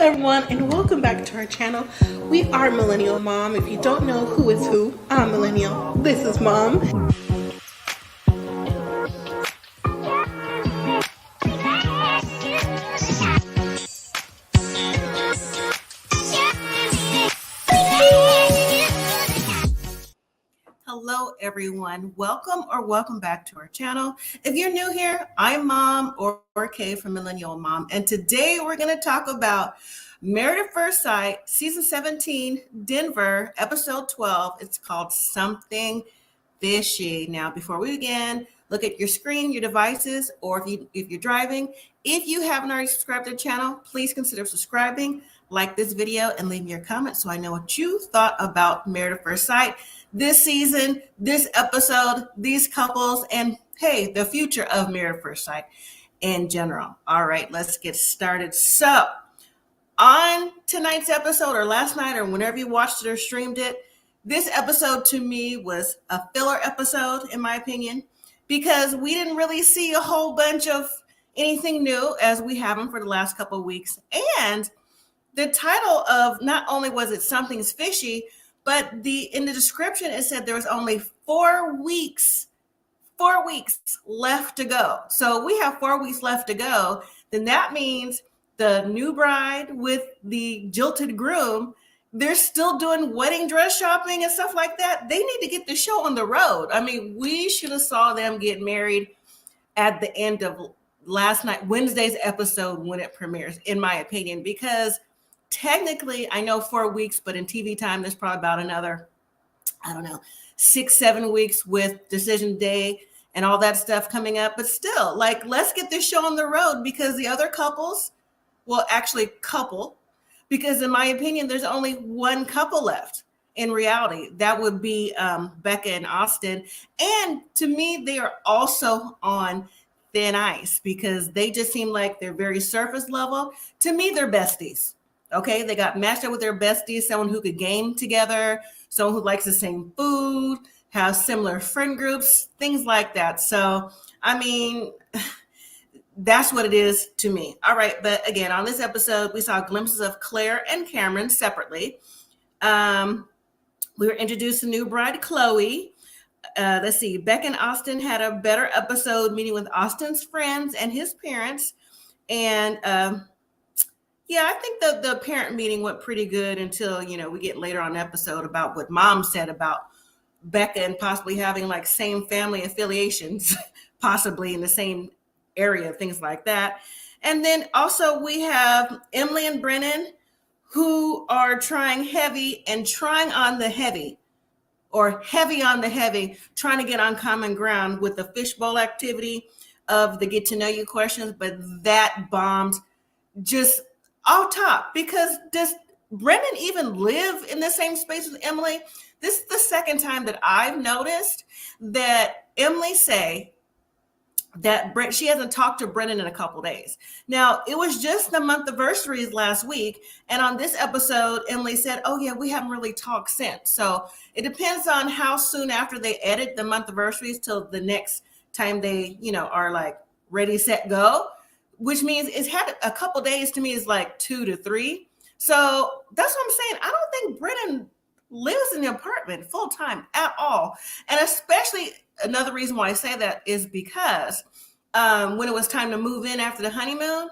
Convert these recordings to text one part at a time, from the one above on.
everyone, and welcome back to our channel. We are Millennial Mom. If you don't know who is who, I'm Millennial. This is Mom. Hello everyone, welcome back to our channel. If you're new here, I'm Mom or Kay from Millennial Mom, and today we're going to talk about Married at First Sight, Season 17, Denver, Episode 12. It's called Something Fishy. Now, before we begin, look at your screen, your devices, or if you're driving. If you haven't already subscribed to the channel, please consider subscribing, like this video, and leave me your comments so I know what you thought about Married at First Sight, this season, this episode, these couples, and hey, the future of Married at First Sight in general. All right, let's get started. So, on tonight's episode, or last night, or whenever you watched it or streamed it, this episode to me was a filler episode, in my opinion, because we didn't really see a whole bunch of anything new as we haven't for the last couple of weeks. And the title of, not only was it Something's Fishy, but in the description, it said there was only 4 weeks left to go. So we have 4 weeks left to go. Then that means the new bride with the jilted groom, they're still doing wedding dress shopping and stuff like that. They need to get the show on the road. I mean, we should have saw them get married at the end of Wednesday's episode when it premieres, in my opinion, because technically, I know 4 weeks, but in TV time, there's probably about another, 6-7 weeks with decision day and all that stuff coming up. But still, let's get this show on the road, because the other couples, because in my opinion, there's only one couple left in reality. That would be Becca and Austin. And to me, they are also on thin ice because they just seem like they're very surface level. To me, they're besties. Okay, they got matched up with their besties, someone who could game together, someone who likes the same food, have similar friend groups, things like that. So, I mean, that's what it is to me. All right, but again, on this episode, we saw glimpses of Clare and Cameron separately. We were introduced to new bride, Chloe. Let's see, Becca and Austin had a better episode meeting with Austin's friends and his parents. And yeah, I think the parent meeting went pretty good until, we get later on the episode about what Mom said about Becca and possibly having same family affiliations, possibly in the same area, things like that. And then also we have Emily and Brennan, who are trying heavy and trying on the heavy, or heavy on the heavy, trying to get on common ground with the fishbowl activity of the get to know you questions, but that bombed just off top, because does Brennan even live in the same space with Emily? This is the second time that I've noticed that Emily say that she hasn't talked to Brennan in a couple days. Now, it was just the month anniversaries last week, and on this episode, Emily said, oh yeah, we haven't really talked since. So it depends on how soon after they edit the month anniversaries till the next time they, are ready, set, go. Which means it's had a couple days. To me is 2 to 3. So that's what I'm saying. I don't think Brennan lives in the apartment full time at all. And especially another reason why I say that is because when it was time to move in after the honeymoon,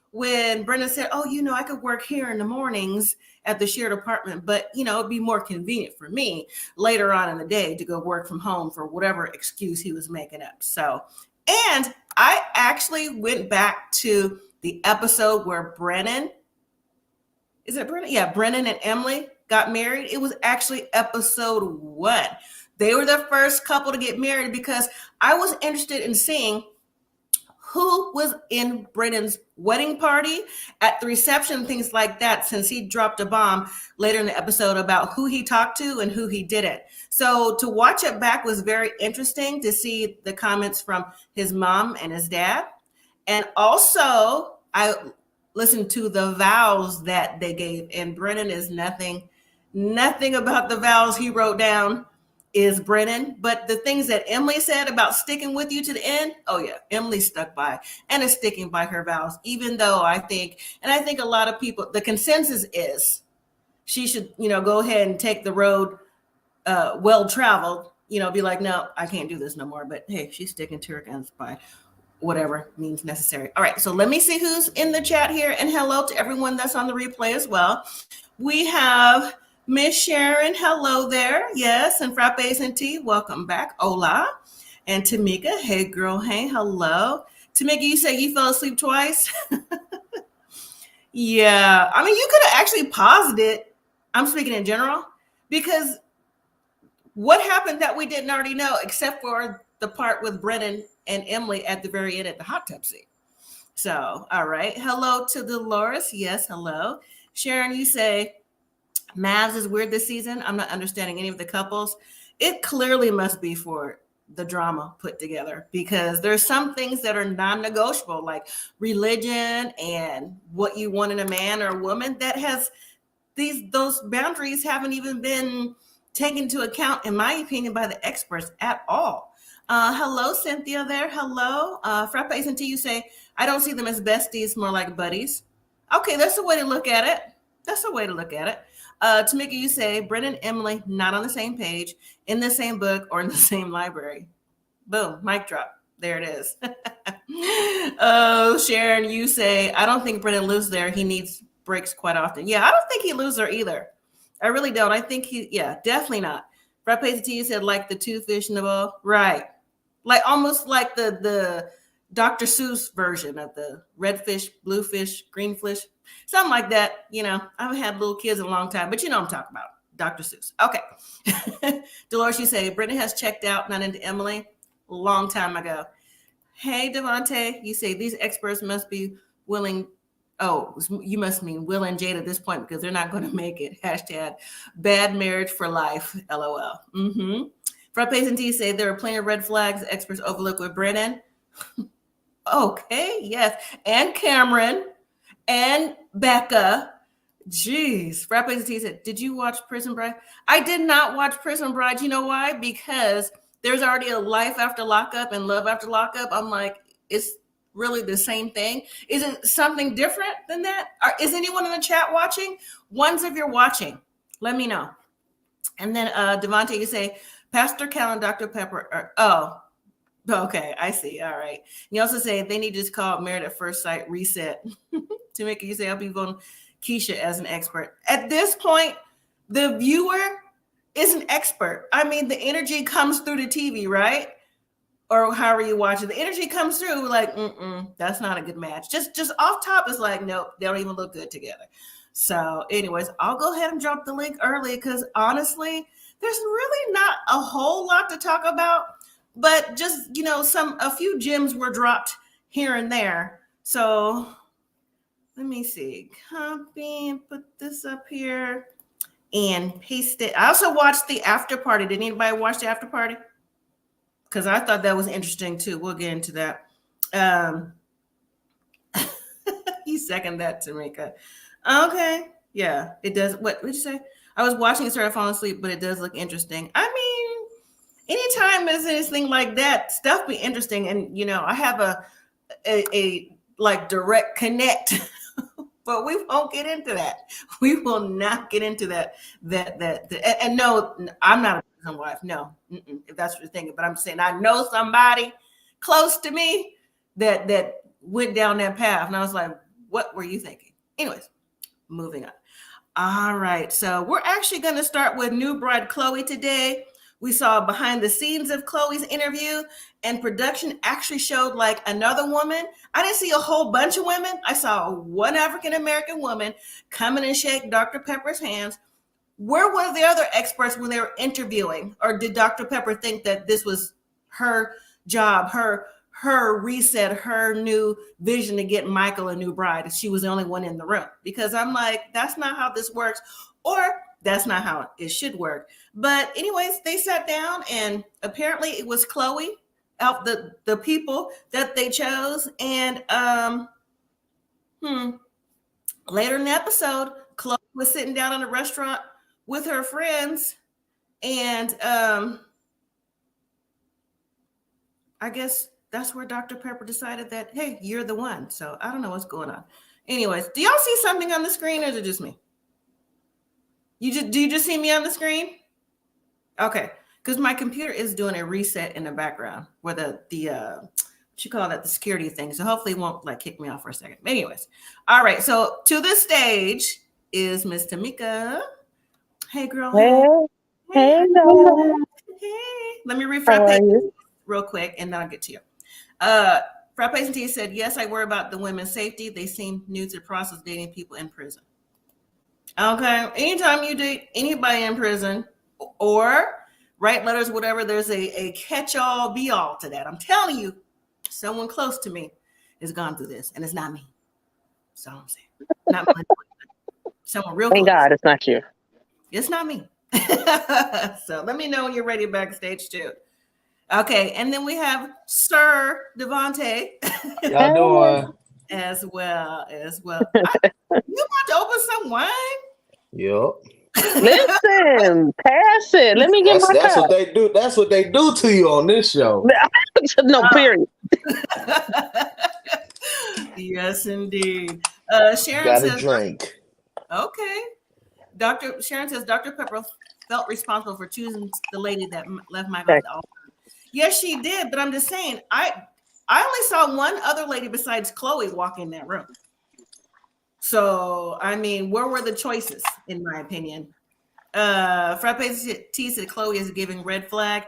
when Brennan said, oh, I could work here in the mornings at the shared apartment, but, it'd be more convenient for me later on in the day to go work from home for whatever excuse he was making up. So, and I actually went back to the episode where Brennan and Emily got married. It was actually episode 1. They were the first couple to get married because I was interested in seeing who was in Brennan's wedding party, at the reception, things like that, since he dropped a bomb later in the episode about who he talked to and who he didn't. So to watch it back was very interesting to see the comments from his mom and his dad. And also I listened to the vows that they gave, and Brennan is nothing about the vows he wrote down is Brennan. But the things that Emily said about sticking with you to the end, oh yeah, Emily stuck by and is sticking by her vows, even though I think a lot of people, the consensus is she should, go ahead and take the road well traveled, be like, no, I can't do this no more. But hey, she's sticking to her guns by whatever means necessary. All right, so let me see who's in the chat here, and hello to everyone that's on the replay as well. We have Miss Sharon, hello there. Yes, and Frappes and Tea, welcome back. Hola. And Tamika, hey girl, hey, hello. Tamika, you say you fell asleep twice? Yeah, I mean, you could have actually paused it. I'm speaking in general, because what happened that we didn't already know, except for the part with Brennan and Emily at the very end at the hot tub scene. So, all right. Hello to Dolores. Yes, hello. Sharon, you say MAFS is weird this season. I'm not understanding any of the couples. It clearly must be for the drama put together, because there's some things that are non-negotiable, like religion and what you want in a man or a woman, that has those boundaries haven't even been taken into account, in my opinion, by the experts at all. Hello, Cynthia there. Hello. Frappes and Tea, you say, I don't see them as besties, more like buddies. Okay, that's a way to look at it. That's a way to look at it. Tamika, you say, Brennan and Emily not on the same page, in the same book, or in the same library. Boom, mic drop. There it is. Oh, Sharon, you say, I don't think Brennan lives there. He needs breaks quite often. Yeah, I don't think he lives there either. I really don't. I think definitely not. Frappes T said, like the two fish in the bowl. Right. Like almost like the Dr. Seuss version of the red fish, blue fish, green fish, something like that. I haven't had little kids in a long time, but you know what I'm talking about. Dr. Seuss. Okay. Dolores, you say, Brennan has checked out, not into Emily, a long time ago. Hey, Devontae, you say, these experts must be willing. Oh, you must mean Will and Jade at this point, because they're not going to make it. Hashtag bad marriage for life. LOL. Mm-hmm. Frappes and T say there are plenty of red flags the experts overlook with Brennan. Okay, yes. And Cameron and Becca. Jeez. Frappes and T said, did you watch Prison Bride? I did not watch Prison Bride. You know why? Because there's already a life after lockup and love after lockup. I'm like, it's really the same thing. Is it something different than that? Is anyone in the chat watching? Ones, if you're watching, let me know. And then Devontae, you say, Pastor Cal and Dr. Pepper okay, I see. All right. You also say they need to just call Married at First Sight reset. To make it, you say, I'll be voting Keisha as an expert. At this point, the viewer is an expert. I mean, the energy comes through the TV, right? Or however you watch it, the energy comes through like, that's not a good match. Just off top, it's like, nope, they don't even look good together. So anyways, I'll go ahead and drop the link early, because honestly, there's really not a whole lot to talk about, but just, a few gems were dropped here and there. So let me see, copy and put this up here and paste it. I also watched the after party. Did anybody watch the after party? Because I thought that was interesting too. We'll get into that. You second that, Tamika. Okay. Yeah, it does. What did you say? I was watching it, started falling asleep, but it does look interesting. I mean, anytime there's anything like that, stuff be interesting. And, I have a like direct connect, but we won't get into that. We will not get into that. And no, I'm not a prison wife. No, if that's what you're thinking. But I'm saying I know somebody close to me that went down that path, and I was like, what were you thinking? Anyways, moving on. All right, so we're actually going to start with new bride Chloe today. We saw behind the scenes of Chloe's interview, and production actually showed like another woman. I didn't see a whole bunch of women. I saw one African-American woman come in and shake Dr. Pepper's hands. Where were the other experts when they were interviewing? Or did Dr. Pepper think that this was her job, her reset, her new vision to get Michael a new bride? She was the only one in the room. Because I'm like, that's not how this works. Or that's not how it should work. But anyways, they sat down, and apparently it was Chloe out the people that they chose. And later in the episode, Chloe was sitting down in a restaurant with her friends, And I guess that's where Dr. Pepper decided that, hey, you're the one. So I don't know what's going on. Anyways, do y'all see something on the screen, or is it just me? Do you just see me on the screen? Okay, because my computer is doing a reset in the background where the what you call that, the security thing. So hopefully it won't like kick me off for a second. Anyways, all right. So to the stage is Miss Tamika. Hey, girl. Hey, Hey. hello. Hey. Let me read How are Frappe you? real quick, and then I'll get to you. Frappe and T said, yes, I worry about the women's safety. They seem new to the process dating people in prison. Okay. Anytime you date anybody in prison or write letters, whatever, there's a catch-all, be-all to that. I'm telling you, someone close to me has gone through this, and it's not me. That's all I'm saying. Not me. Someone real Thank close. God it's not you. It's not me. So let me know when you're ready backstage too. Okay, and then we have Sir Devontae. Y'all doing? as well. You want to open some wine? Yep. Listen, pass it. Let me get my That's cup. what they do. That's what they do to you on this show. No, period. Yes, indeed. Sharon Got a says, drink. okay. Sharon says, Dr. Pepper felt responsible for choosing the lady that left Michael at the altar. Yes, she did. But I'm just saying, I only saw one other lady besides Chloe walk in that room. So, I mean, where were the choices, in my opinion? Frappe T said Chloe is giving red flag.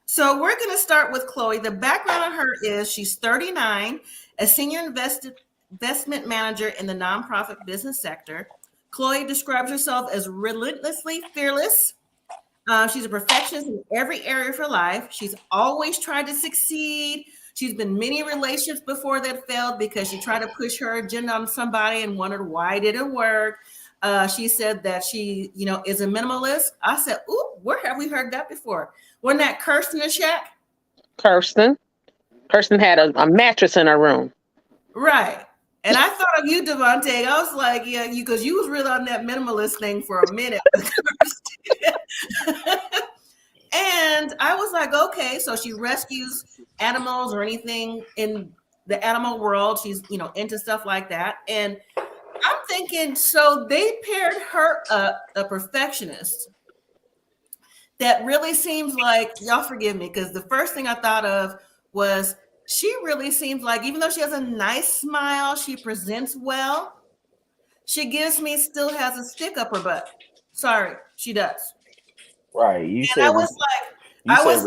So we're going to start with Chloe. The background on her is she's 39, a senior investment manager in the nonprofit business sector. Chloe describes herself as relentlessly fearless. She's a perfectionist in every area of her life. She's always tried to succeed. She's been in many relationships before that failed because she tried to push her agenda on somebody and wondered why it didn't work. She said that she, is a minimalist. I said, ooh, where have we heard that before? Wasn't that Kirsten in the shack? Kirsten had a mattress in her room. Right. And I thought of you, Devontae. I was like, yeah, because you was really on that minimalist thing for a minute. And I was like, okay, so she rescues animals or anything in the animal world. She's, into stuff like that. And I'm thinking, so they paired her up, a perfectionist that really seems like, y'all forgive me, because the first thing I thought of was she really seems like, even though she has a nice smile, she presents well, she still has a stick up her butt. Sorry, she does. Right. You And said I was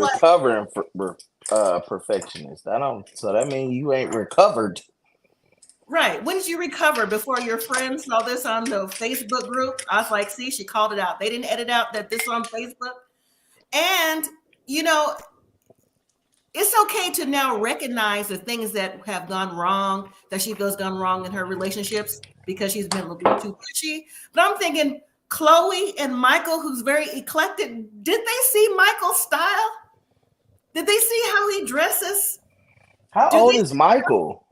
like, recovering perfectionist. So that means you ain't recovered. right. When did you recover? Before your friends saw this on the Facebook group? I was like, see, she called it out. They didn't edit out that this on Facebook. And, it's okay to now recognize the things that have gone wrong, that she feels gone wrong in her relationships because she's been a little too pushy. But I'm thinking Chloe and Michael, who's very eclectic, did they see Michael's style? Did they see how he dresses? How old is Michael?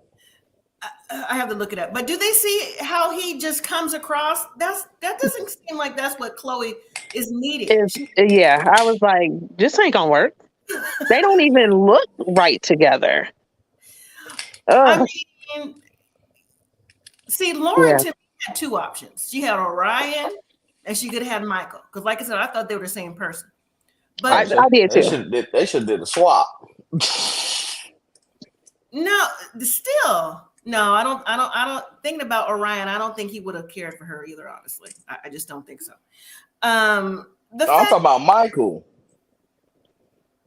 I have to look it up. But do they see how he just comes across? That doesn't seem like that's what Chloe is needing. Yeah, I was like, this ain't gonna work. They don't even look right together. I mean, see, Lauren Yeah. to me had two options. She had Orion, and she could have had Michael. Because, like I said, I thought they were the same person. But I did too. They should did a swap. no, still, no. I don't. Thinking about Orion, I don't think he would have cared for her either. Honestly, I just don't think so. I'm talking about Michael.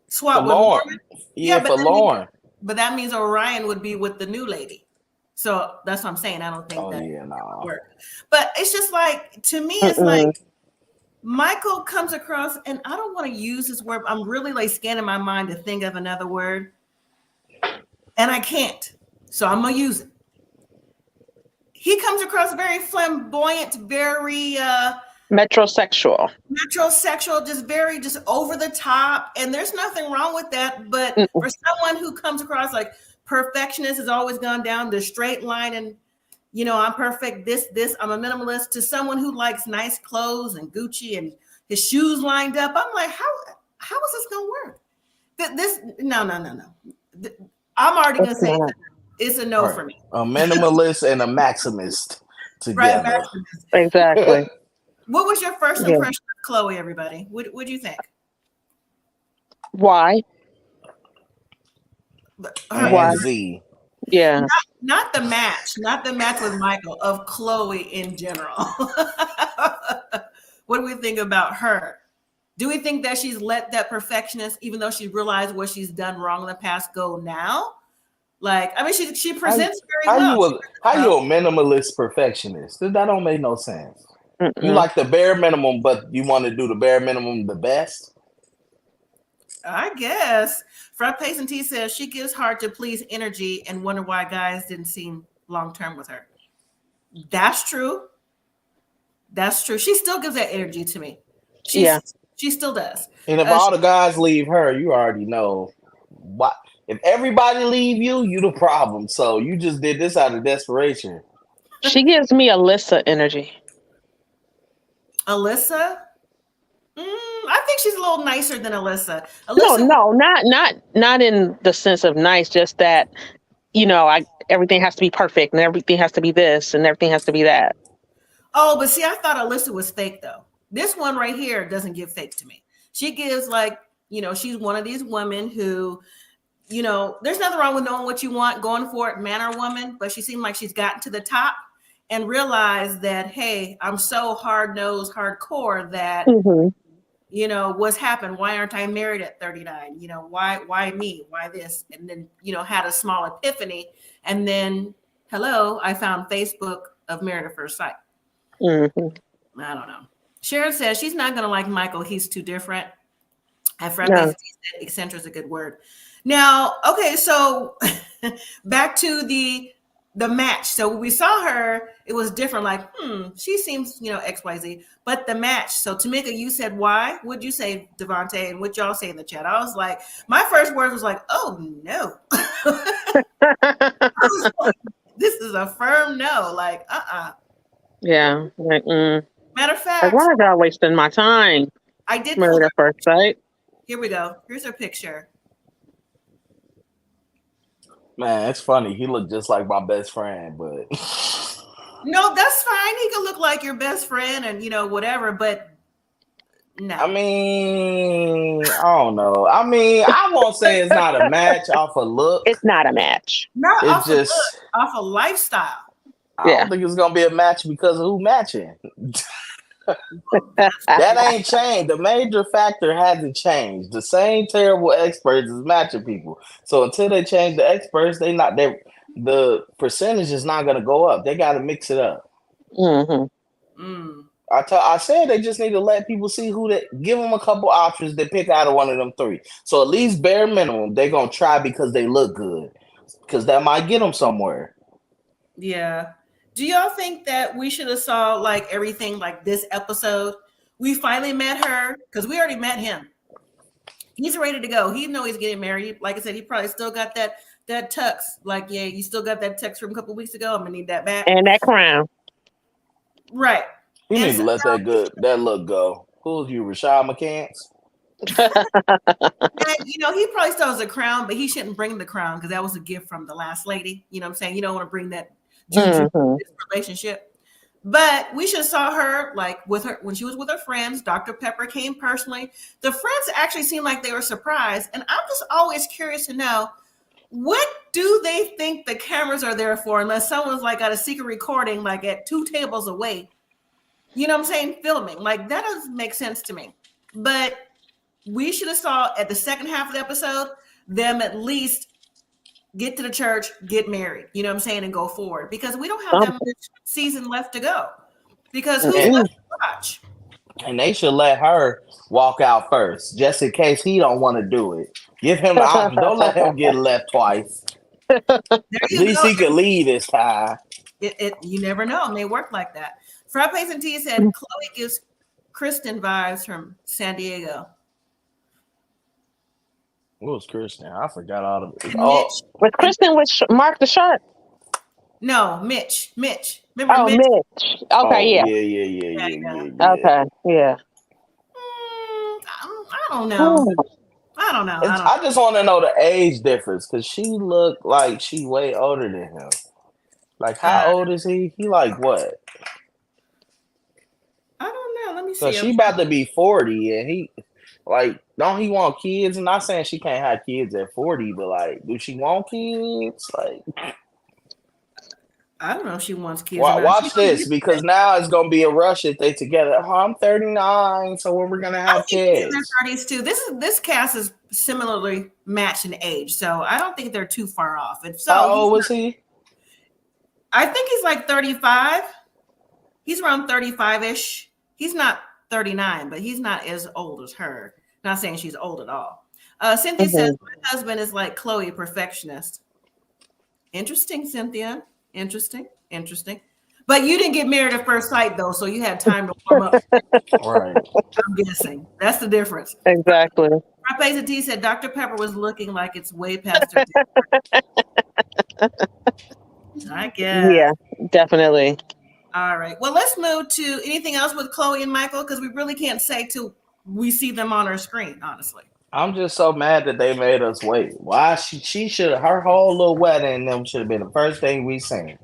Swap for with Lauren. Yeah, for Lauren. But that means Orion would be with the new lady. So that's what I'm saying. I don't think that would work. But it's just like, to me, it's like Michael comes across, and I don't want to use this word. I'm really like scanning my mind to think of another word, and I can't. So I'm gonna use it. He comes across very flamboyant, very metrosexual, just over the top, and there's nothing wrong with that. But for someone who comes across like perfectionist, has always gone down the straight line, and I'm perfect, this I'm a minimalist, to someone who likes nice clothes and Gucci and his shoes lined up. I'm like, how is this gonna work? This no. I'm already gonna say it's a no for me. A minimalist and a maximist Right, together. Exactly. What was your first impression of Chloe, everybody? What do you think? Why? And Z. Yeah. Not the match with Michael, of Chloe in general. What do we think about her? Do we think that she's let that perfectionist, even though she realized what she's done wrong in the past, go now? Like, I mean, she presents very well. How you a minimalist perfectionist? That don't make no sense. Mm-mm. You like the bare minimum, but you want to do the bare minimum the best? I guess. Front Pacing T says she gives hard to please energy and wonder why guys didn't seem long term with her. That's true. She still gives that energy to me. She still does. And if all the guys leave her, you already know what. If everybody leave you, you the problem. So you just did this out of desperation. She gives me Alyssa energy. Alyssa? I think she's a little nicer than Alyssa. No, not in the sense of nice, just that, everything has to be perfect and everything has to be this and everything has to be that. Oh, but see, I thought Alyssa was fake though. This one right here doesn't give fake to me. She gives she's one of these women who, there's nothing wrong with knowing what you want, going for it, man or woman, but she seemed like she's gotten to the top and realized that, hey, I'm so hard-nosed, hardcore that, what's happened? Why aren't I married at 39? Why me? Why this? And then, had a small epiphany. And then, hello, I found Facebook of Married at First Sight. Mm-hmm. I don't know. Sharon says she's not going to like Michael. He's too different. And eccentric is a good word. Now, okay, so back to the match. So when we saw her, it was different. Like, she seems, XYZ. But the match. So Tamika, you said why? What'd you say, Devontae? And what y'all say in the chat? I was like, my first word was like, oh no. I was like, this is a firm no. Like, Yeah. Like, Matter of fact, why did I wasting my time? I did. Married at First Sight. Here we go. Here's her picture. Man, it's funny. He looked just like my best friend, but no, that's fine. He could look like your best friend and whatever, but no. I mean, I don't know. I mean, I won't say it's not a match off a look. It's not a match. Not it's off just off a lifestyle. I don't think it's gonna be a match because of who matching. That ain't changed. The major factor hasn't changed. The same terrible experts is matching people. So until they change the experts, the percentage is not gonna go up. They gotta mix it up. I said they just need to let people see give them a couple options to pick out of one of them three. So at least bare minimum, they're gonna try because they look good, because that might get them somewhere. Yeah. Do y'all think that we should have saw like everything like this episode? We finally met her because we already met him. He's ready to go. He knows he's getting married. Like I said, he probably still got that tux. Like, yeah, you still got that text from a couple weeks ago. I'm gonna need that back. And that crown. Right. You need to let that look go. Who's you, Rashad McCants? And, he probably still has a crown, but he shouldn't bring the crown because that was a gift from the last lady. You know what I'm saying? You don't want to bring that juju relationship. But we should have saw her like with her when she was with her friends. Dr. Pepper came personally. The friends actually seemed like they were surprised. And I'm just always curious to know, what do they think the cameras are there for unless someone's like got a secret recording like at 2 tables away? You know what I'm saying? Filming. Like, that doesn't make sense to me. But we should have saw at the second half of the episode them at least get to the church, get married, you know what I'm saying, and go forward. Because we don't have that much season left to go. Because who's left to watch? And they should let her walk out first, just in case he don't want to do it. Give him the option. Don't let him get left twice. At least he could leave this time. You never know. It may work like that. Frappes and T said Chloe gives Kristen vibes from San Diego. What was Kristen? I forgot all of it. Was Kristen with Mark the Shark? No, Mitch. Remember Mitch? Mitch. Okay, yeah. Yeah. Okay, yeah. don't know. I don't know. I just want to know the age difference because she looked like she way older than him. Like, how old is he? He like what? I don't know. Let me see. Because she about to be 40 and he, like, don't he want kids? I'm not saying she can't have kids at 40, but like, do she want kids? Like, I don't know if she wants kids. Or not. Watch this because now it's gonna be a rush if they together. Oh, I'm 39, so when we're gonna have kids. In their 30s too. This cast is similarly matched in age, so I don't think they're too far off. If so, how old was he? I think he's like 35. He's around 35-ish. He's not 39, but he's not as old as her. Not saying she's old at all. Cynthia says my husband is like Chloe, perfectionist. Interesting, Cynthia. Interesting. But you didn't get married at first sight, though, so you had time to warm up. Right. I'm guessing. That's the difference. Exactly. Rapeza D said Dr. Pepper was looking like it's way past her time. I guess. Yeah, definitely. All right. Well, let's move to anything else with Chloe and Michael, because we really can't say till we see them on our screen, honestly. I'm just so mad that they made us wait. Why she should have, her whole little wedding and them should have been the first thing we seen.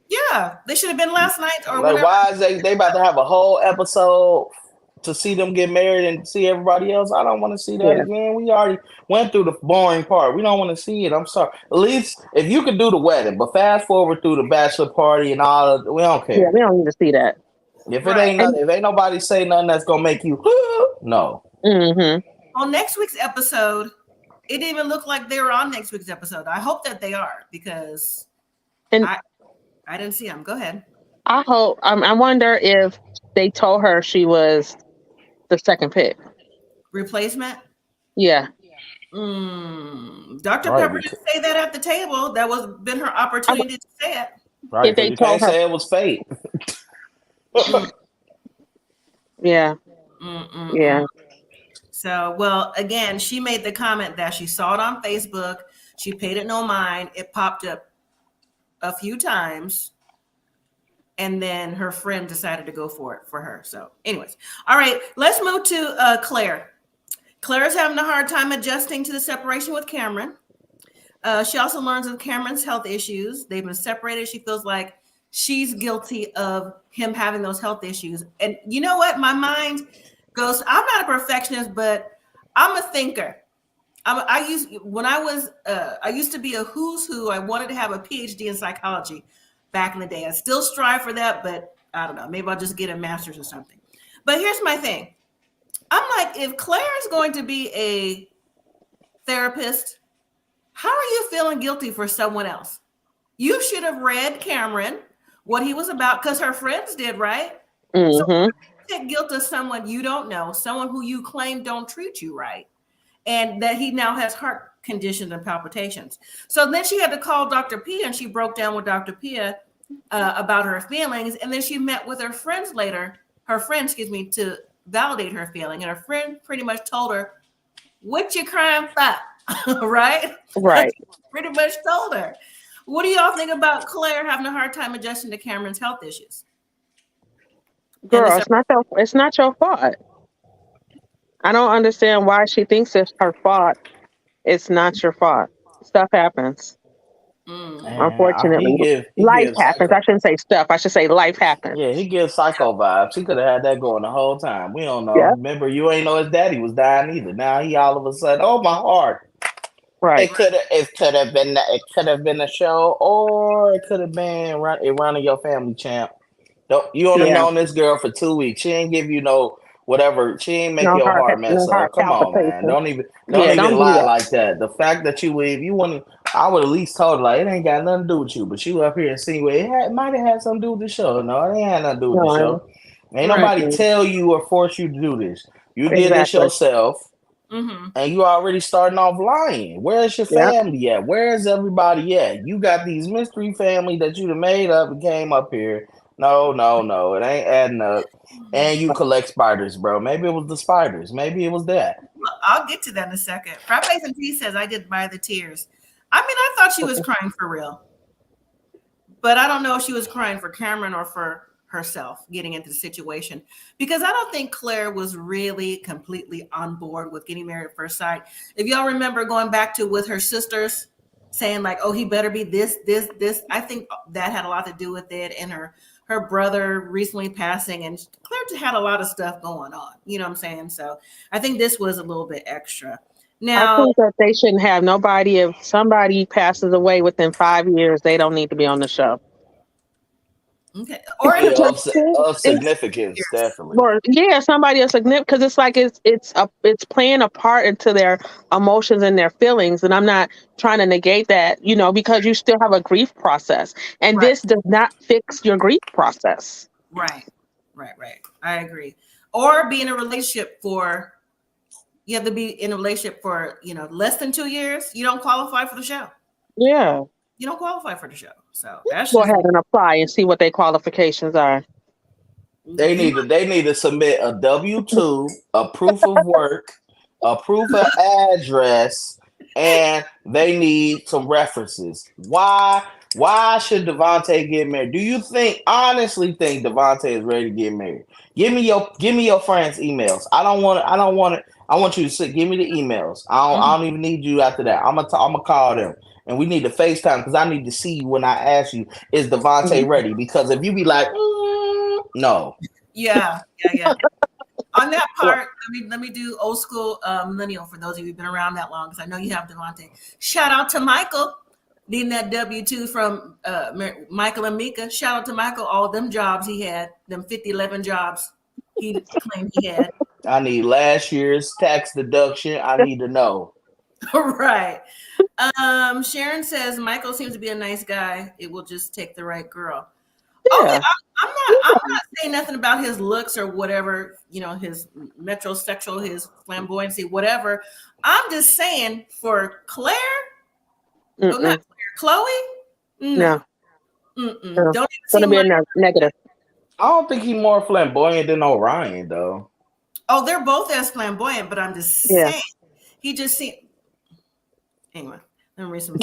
Yeah, they should have been last night or like, whatever. why is they about to have a whole episode to see them get married and see everybody else? I don't want to see that again. We already went through the boring part. We don't want to see it. I'm sorry. At least if you could do the wedding, but fast forward through the bachelor party and all of, we don't care. Yeah, we don't need to see that. If it ain't nothing, if ain't nobody say nothing that's gonna make you no. Mm-hmm. On next week's episode, it didn't even look like they were on next week's episode. I hope that they are because I didn't see them. Go ahead. I hope. I wonder if they told her she was the second pick. Replacement? Yeah. Dr. Pepper didn't say that at the table. That was been her opportunity to say it. Right. If they you told can't her, say it was fate. Yeah. Yeah. So, well, again, she made the comment that she saw it on Facebook. She paid it no mind. It popped up a few times. And then her friend decided to go for it for her. So anyways, all right, let's move to Claire. Claire's having a hard time adjusting to the separation with Cameron. She also learns of Cameron's health issues. They've been separated. She feels like she's guilty of him having those health issues. And you know what? My mind goes, I'm not a perfectionist, but I'm a thinker. I used to be a who's who. I wanted to have a PhD in psychology back in the day. I still strive for that, but I don't know. Maybe I'll just get a master's or something. But here's my thing. I'm like, if Claire is going to be a therapist, how are you feeling guilty for someone else? You should have read Cameron, what he was about, because her friends did, right? Mm-hmm. So take guilt of someone you don't know, someone who you claim don't treat you right, and that he now has heart conditions and palpitations. So then she had to call Dr. Pia, and she broke down with Dr. Pia about her feelings. And then she met with her friend, to validate her feeling. And her friend pretty much told her, what you crying for? Right? Pretty much told her. What do y'all think about Claire having a hard time adjusting to Cameron's health issues? Girl, it's not your fault. I don't understand why she thinks it's her fault. It's not your fault. Stuff happens. Unfortunately, life happens. I shouldn't say stuff. I should say life happens. Yeah, he gives psycho vibes. He could have had that going the whole time. We don't know. Yeah. Remember, you ain't know his daddy was dying either. Now he all of a sudden, oh my heart. Right. It could have been a show, or it could have been running your family, champ. You only known this girl for 2 weeks. She ain't give you no whatever. She ain't make your heart mess up. Come on, man. Don't even lie like that. The fact that if you want to, I would at least told her, like, it ain't got nothing to do with you. But you up here insinuating it might have had something to do with the show. No, it ain't had nothing to do with the show. Ain't nobody tell you or force you to do this. You did this yourself. Mm-hmm. And you already starting off lying. Where's your family at? Where's everybody at? You got these mystery family that you done made up and came up here. No. It ain't adding up. And you collect spiders, bro. Maybe it was the spiders. Maybe it was that. I'll get to that in a second. Frappe and T says, I did buy the tears. I mean, I thought she was crying for real. But I don't know if she was crying for Cameron or for herself getting into the situation, because I don't think Claire was really completely on board with getting married at first sight. If y'all remember going back to with her sisters saying like, oh, he better be this. I think that had a lot to do with it. And her brother recently passing, and Claire just had a lot of stuff going on. You know what I'm saying? So I think this was a little bit extra. I Now, think that they shouldn't have nobody. If somebody passes away within 5 years, they don't need to be on the show. okay, or Yeah, Because of it's significance, definitely. or yeah, somebody else significant, because it's like it's playing a part into their emotions and their feelings, and I'm not trying to negate that, because you still have a grief process, and right, this does not fix your grief process. right. I agree. Or be in a relationship you have to be in a relationship for, less than 2 years. You don't qualify for the show. Yeah, You don't qualify for the show. So that's go just ahead and apply and see what their qualifications are. They need to submit a W-2, a proof of work, a proof of address, and they need some references. Why should Devontae get married? Do you honestly think Devontae is ready to get married? Give me your friends' emails. I want you to give me the emails. I don't even need you after that. I'm gonna call them. And we need to FaceTime because I need to see you when I ask you, is Devontae ready? Because if you be like, no. Yeah. On that part, let me do old school millennial for those of you who've been around that long, because I know you have Devontae. Shout out to Michael, needing that W-2 from Michael and Mika. Shout out to Michael, all them jobs he had, them 50-11 jobs he claimed he had. I need last year's tax deduction. I need to know. Right. Sharon says Michael seems to be a nice guy. It will just take the right girl. Oh yeah, I'm not saying nothing about his looks or whatever, his metrosexual, his flamboyancy, whatever. I'm just saying for Claire, not Claire, Chloe, no. No. Don't even It's gonna be a negative. I don't think he's more flamboyant than Orion, though. Oh, they're both as flamboyant, but I'm just saying he just seemed. Anyway, let me read some.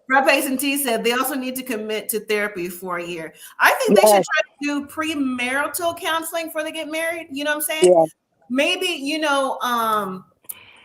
Rob and T said they also need to commit to therapy for a year. I think they should try to do premarital counseling before they get married. You know what I'm saying? Yeah. Maybe,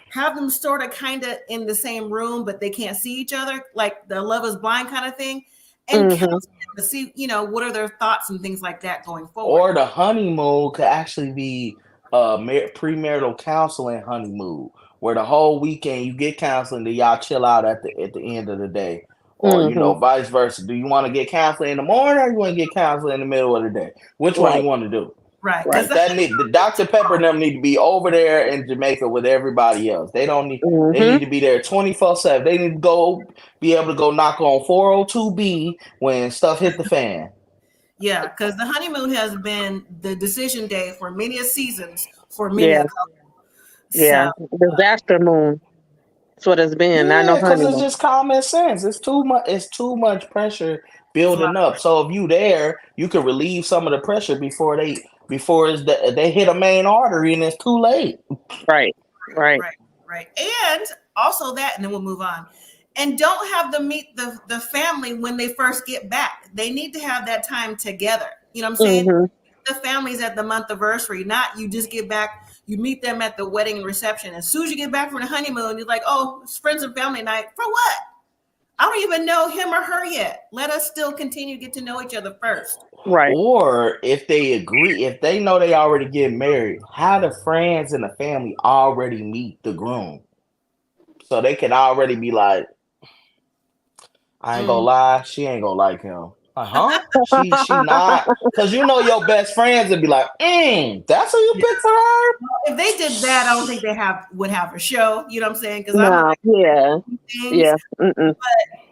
have them sort of kind of in the same room, but they can't see each other, like the Love is Blind kind of thing. And counsel them to see, what are their thoughts and things like that going forward. Or the honeymoon could actually be premarital counseling honeymoon, where the whole weekend you get counseling, then y'all chill out at the end of the day. Or, vice versa. Do you want to get counseling in the morning or you want to get counseling in the middle of the day? Which one you want to do? Right. The Dr. Pepper and them need to be over there in Jamaica with everybody else. They don't need they need to be there 24/7. They need to be able to go knock on 402B when stuff hit the fan. Yeah, because the honeymoon has been the decision day for many seasons for many a couple. Yeah. Disaster moon. That's what it's been. Yeah, because it's just common sense. It's too much pressure building up. So if you there, you can relieve some of the pressure before they hit a main artery and it's too late. Right. And also that, and then we'll move on. And don't have them meet the family when they first get back. They need to have that time together. You know what I'm saying? The family's at the month anniversary, not you just get back. You meet them at the wedding and reception. As soon as you get back from the honeymoon, you're like, oh, it's friends and family night. For what? I don't even know him or her yet. Let us still continue to get to know each other first. Right. Or if they agree, if they know they already get married, how the friends and the family already meet the groom. So they can already be like, I ain't gonna lie, she ain't gonna like him. Huh? She not, because your best friends would be like, that's who you picked for her. If they did that, I don't think they would have a show. You know what I'm saying? Because But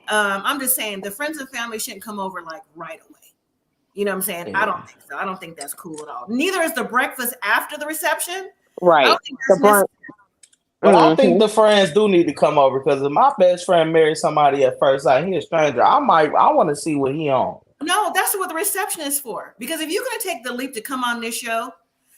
I'm just saying the friends and family shouldn't come over like right away. You know what I'm saying? Yeah. I don't think so. I don't think that's cool at all. Neither is the breakfast after the reception. Right. I don't think that's necessary. But I think the friends do need to come over, because if my best friend married somebody at first sight, he's a stranger, I want to see what he on. No, that's what the reception is for. Because if you're going to take the leap to come on this show,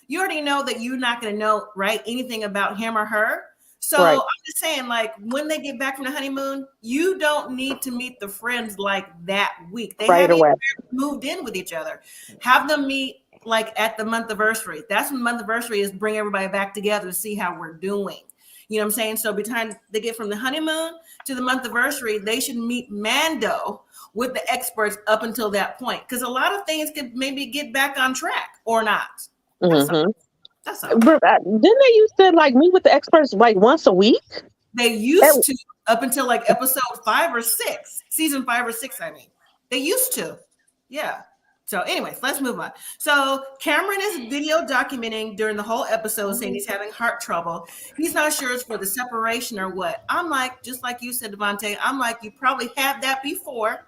you already know that you're not going to know anything about him or her. So I'm just saying, like, when they get back from the honeymoon, you don't need to meet the friends like that week. They haven't even moved in with each other. Have them meet like at the month anniversary. That's when the month anniversary is, bring everybody back together to see how we're doing. You know what I'm saying? So by the time they get from the honeymoon to the month anniversary, they should meet Mando with the experts up until that point. Because a lot of things could maybe get back on track or not. That's all. That's all. Didn't they used to like meet with the experts like once a week? They used to up until like episode 5 or 6, season 5 or 6. I mean, they used to. Yeah. So anyways, let's move on. So Cameron is video documenting during the whole episode saying he's having heart trouble. He's not sure it's for the separation or what. I'm like, just like you said, Devontae, I'm like, you probably had that before.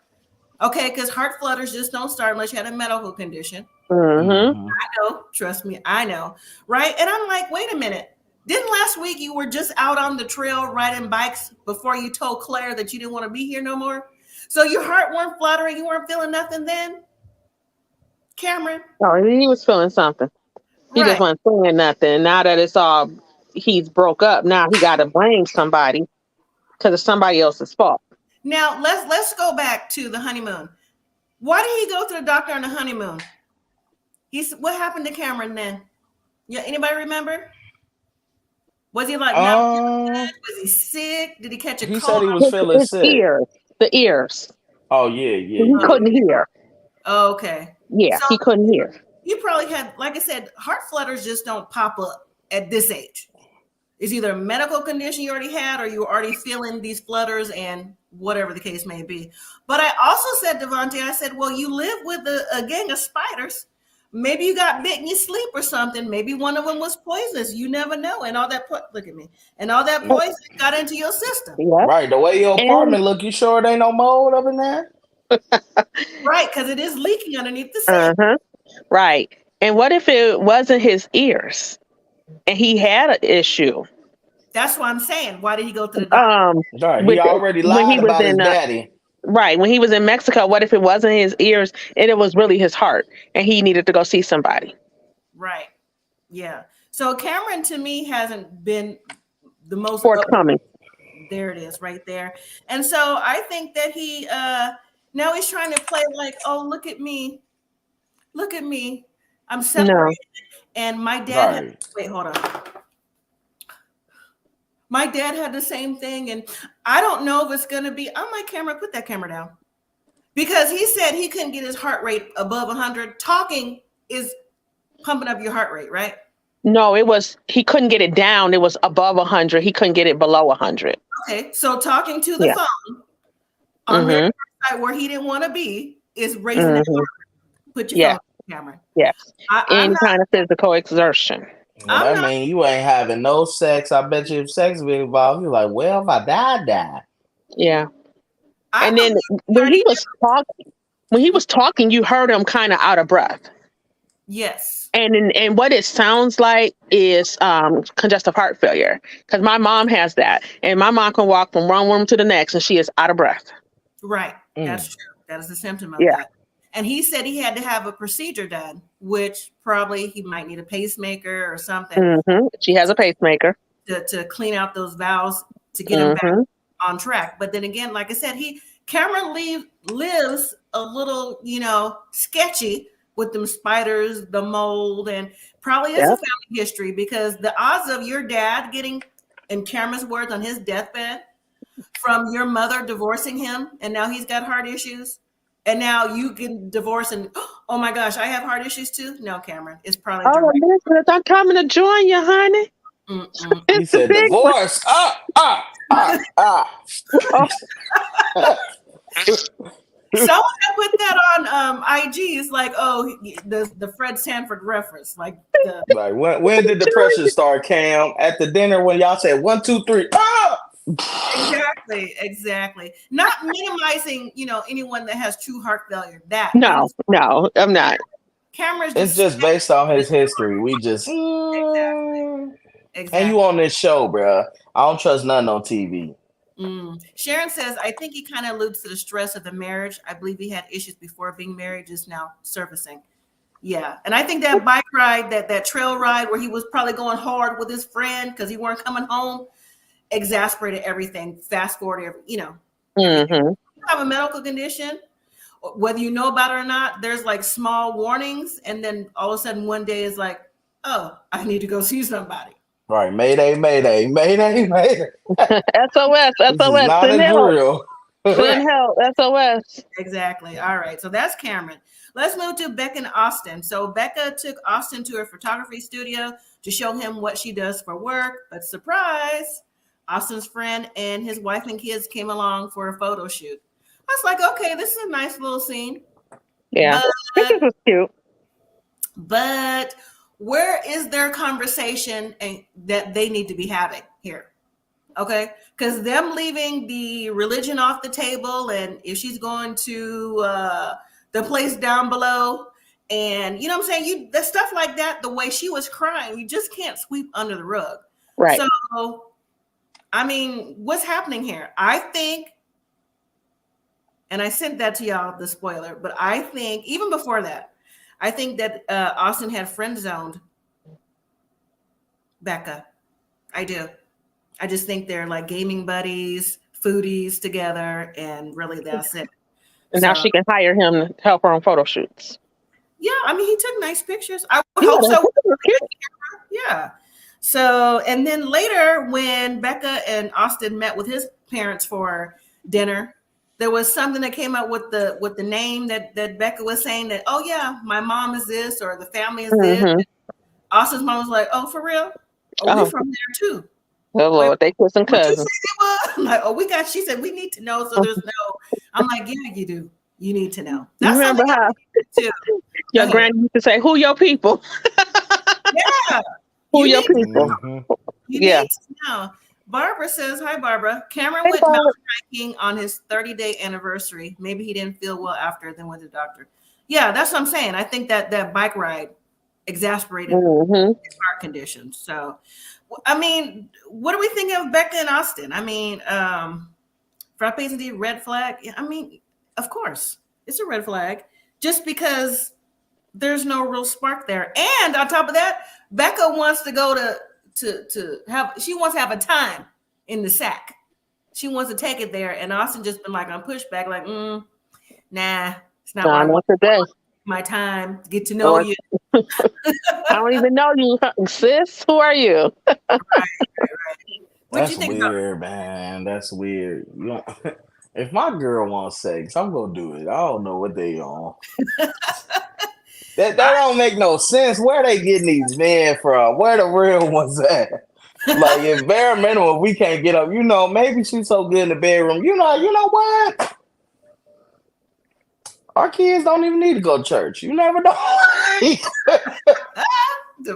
Okay, because heart flutters just don't start unless you had a medical condition. I know, trust me, I know, right? And I'm like, wait a minute. Didn't last week you were just out on the trail riding bikes before you told Claire that you didn't want to be here no more? So your heart weren't fluttering, you weren't feeling nothing then? Cameron? Oh, he was feeling something. He just wasn't feeling nothing. Now that it's all, he's broke up, now he got to blame somebody because it's somebody else's fault. Now, let's go back to the honeymoon. Why did he go to the doctor on the honeymoon? What happened to Cameron then? Yeah, anybody remember? Was he like not good? Was he sick? Did he catch a cold? He said he was feeling sick. The ears. Oh yeah. He couldn't hear. Oh, okay. Yeah, so he couldn't hear. You probably had, like I said, heart flutters just don't pop up at this age. It's either a medical condition you already had or you're already feeling these flutters and whatever the case may be. But I also said, Devontae, I said, well, you live with a gang of spiders. Maybe you got bit in your sleep or something. Maybe one of them was poisonous. You never know. And all that, look at me. And all that poison got into your system. Right. The way your apartment look, you sure there ain't no mold up in there? Right, because it is leaking underneath the sink. Right. And what if it wasn't his ears and he had an issue? That's what I'm saying. Why did he go to the doctor? Right. He already lied about his daddy. Right. When he was in Mexico, what if it wasn't his ears and it was really his heart and he needed to go see somebody? Right. Yeah. So Cameron, to me, hasn't been the most forthcoming. There it is right there. And so I think that he now he's trying to play like, oh, look at me. Look at me. I'm separated. No. And my dad wait, hold on. My dad had the same thing, and I don't know if it's going to be. I'm like, Cameron, put that camera down. Because he said he couldn't get his heart rate above 100. Talking is pumping up your heart rate, right? No, he couldn't get it down. It was above 100. He couldn't get it below 100. Okay, so talking to the phone on the side where he didn't want to be is raising the heart. Put your phone on the camera. Yes. Any kind of physical exertion. Well, that mean you ain't having no sex. I bet you if sex be involved, you're like, well, if I die. Yeah. And then when he was talking, you heard him kind of out of breath. Yes. And what it sounds like is congestive heart failure. Because my mom has that. And my mom can walk from one room to the next and she is out of breath. Right. That's true. That is a symptom of that. And he said he had to have a procedure done, which probably he might need a pacemaker or something. She has a pacemaker. To clean out those valves to get him back on track. But then again, like I said, Cameron lives a little, sketchy with them spiders, the mold, and probably is a family history because the odds of your dad getting, in Cameron's words, on his deathbed from your mother divorcing him and now he's got heart issues. And now you get divorced and, oh my gosh, I have heart issues too? No, Cameron, it's probably direct. I'm coming to join you, honey. He said divorce. Someone put that on IG. It's like, oh, the Fred Sanford reference. Like when did the pressure start, Cam? At the dinner when y'all said 1, 2, 3. Exactly. Not minimizing, anyone that has true heart failure. No, I'm not. Cameron's it's just based on his history. We just exactly. And you on this show, bro. I don't trust nothing on TV. Sharon says, I think he kind of alludes to the stress of the marriage. I believe he had issues before being married, just now surfacing. Yeah. And I think that bike ride, that trail ride where he was probably going hard with his friend because he weren't coming home. exasperated everything, fast forwarded, Mm-hmm. you have a medical condition, whether you know about it or not, there's like small warnings. And then all of a sudden one day is like, oh, I need to go see somebody. Right. Mayday, mayday, mayday, mayday. SOS, This is SOS. not Send a help. drill. Send help. SOS. Exactly. All right. So that's Cameron. Let's move to Becca and Austin. So Becca took Austin to her photography studio to show him what she does for work. But surprise, Austin's friend and his wife and kids came along for a photo shoot. I was like, okay, this is a nice little scene. Yeah. This was cute. But where is their conversation that they need to be having here? Okay, because them leaving the religion off the table, and if she's going to the place down below, and you know what I'm saying, the stuff like that, the way she was crying, you just can't sweep under the rug. Right. So, I mean, what's happening here? I think, and I sent that to y'all, the spoiler, but I think even before that, I think that Austin had friend zoned Becca. I do. I just think they're like gaming buddies, foodies together, and really that's it. And now she can hire him to help her on photo shoots. Yeah, I mean, he took nice pictures. I would hope so. Yeah. So, and then later when Becca and Austin met with his parents for dinner, there was something that came up with the name that Becca was saying that, oh yeah, my mom is this or the family is this. Austin's mom was like, oh, for real? Oh, we're from there too. Oh Lord, they kissing cousins. I'm like, oh, she said we need to know. So there's no. I'm like, yeah, you do. You need to know. That's you remember how your granny used to say, "Who your people?" Yeah. Who your people? You need to know. Barbara says, hi, Barbara. Cameron went mountain hiking on his 30-day anniversary. Maybe he didn't feel well after, then went to the doctor. Yeah, that's what I'm saying. I think that bike ride exasperated his heart condition. So, I mean, what do we think of Becca and Austin? I mean, frappes indeed, red flag. I mean, of course, it's a red flag just because there's no real spark there. And on top of that, Becca wants to go she wants to have a time in the sack. She wants to take it there. And Austin just been like on pushback, like, nah, it's not my time to get to know you. I don't even know you, sis. Who are you? Right. That's weird, man. That's weird. If my girl wants sex, I'm gonna do it. I don't know what they on. That don't make no sense. Where they getting these men from? Where the real ones at? Like, if bare minimum we can't get up, maybe she's so good in the bedroom. You know what? Our kids don't even need to go to church. You never know.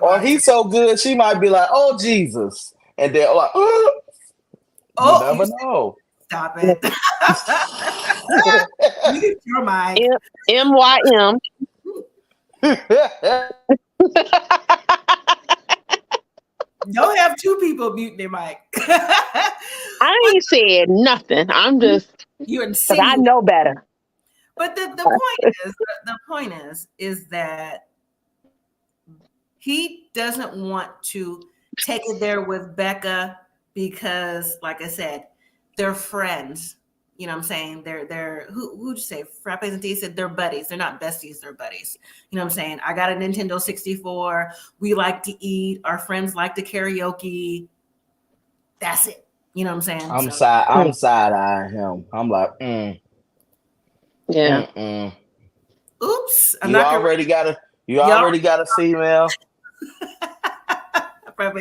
Or he's so good, she might be like, "Oh Jesus," and they're like, "Oh, you never know." Stop it. Mute your mic. MYM. Don't have two people muting their mic. I ain't said nothing. I'm just because I know better. But the point is that he doesn't want to take it there with Becca because, like I said, they're friends. You know what I'm saying? They're who'd you say? Frappes and Tea said they're buddies. They're not besties, they're buddies. You know what I'm saying? I got a Nintendo 64. We like to eat. Our friends like to karaoke. That's it. You know what I'm saying? I'm side-eyeing him. I'm like, Yeah. Oops. You already got a female. I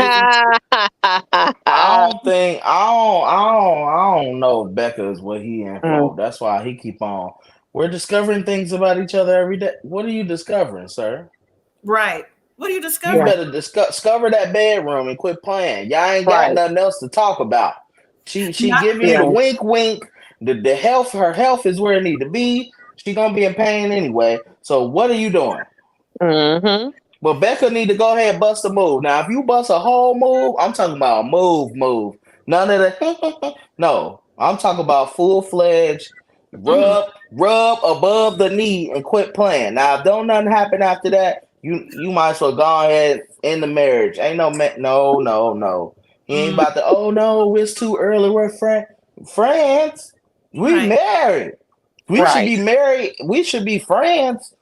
don't know if Becca is what he in for. That's why he keep on. We're discovering things about each other every day. What are you discovering, sir? Right. What are you discovering? You better discover that bedroom and quit playing. Y'all ain't got nothing else to talk about. She giving you the wink wink. The health, her health is where it need to be. She gonna be in pain anyway. So what are you doing? But Becca need to go ahead and bust a move. Now, if you bust a whole move, I'm talking about a move. None of the no. I'm talking about full-fledged rub above the knee and quit playing. Now, if don't nothing happen after that, you might as well go ahead in the marriage. Ain't no. He ain't about to, oh no, it's too early. We're friends. We Right. married. We should be married. We should be friends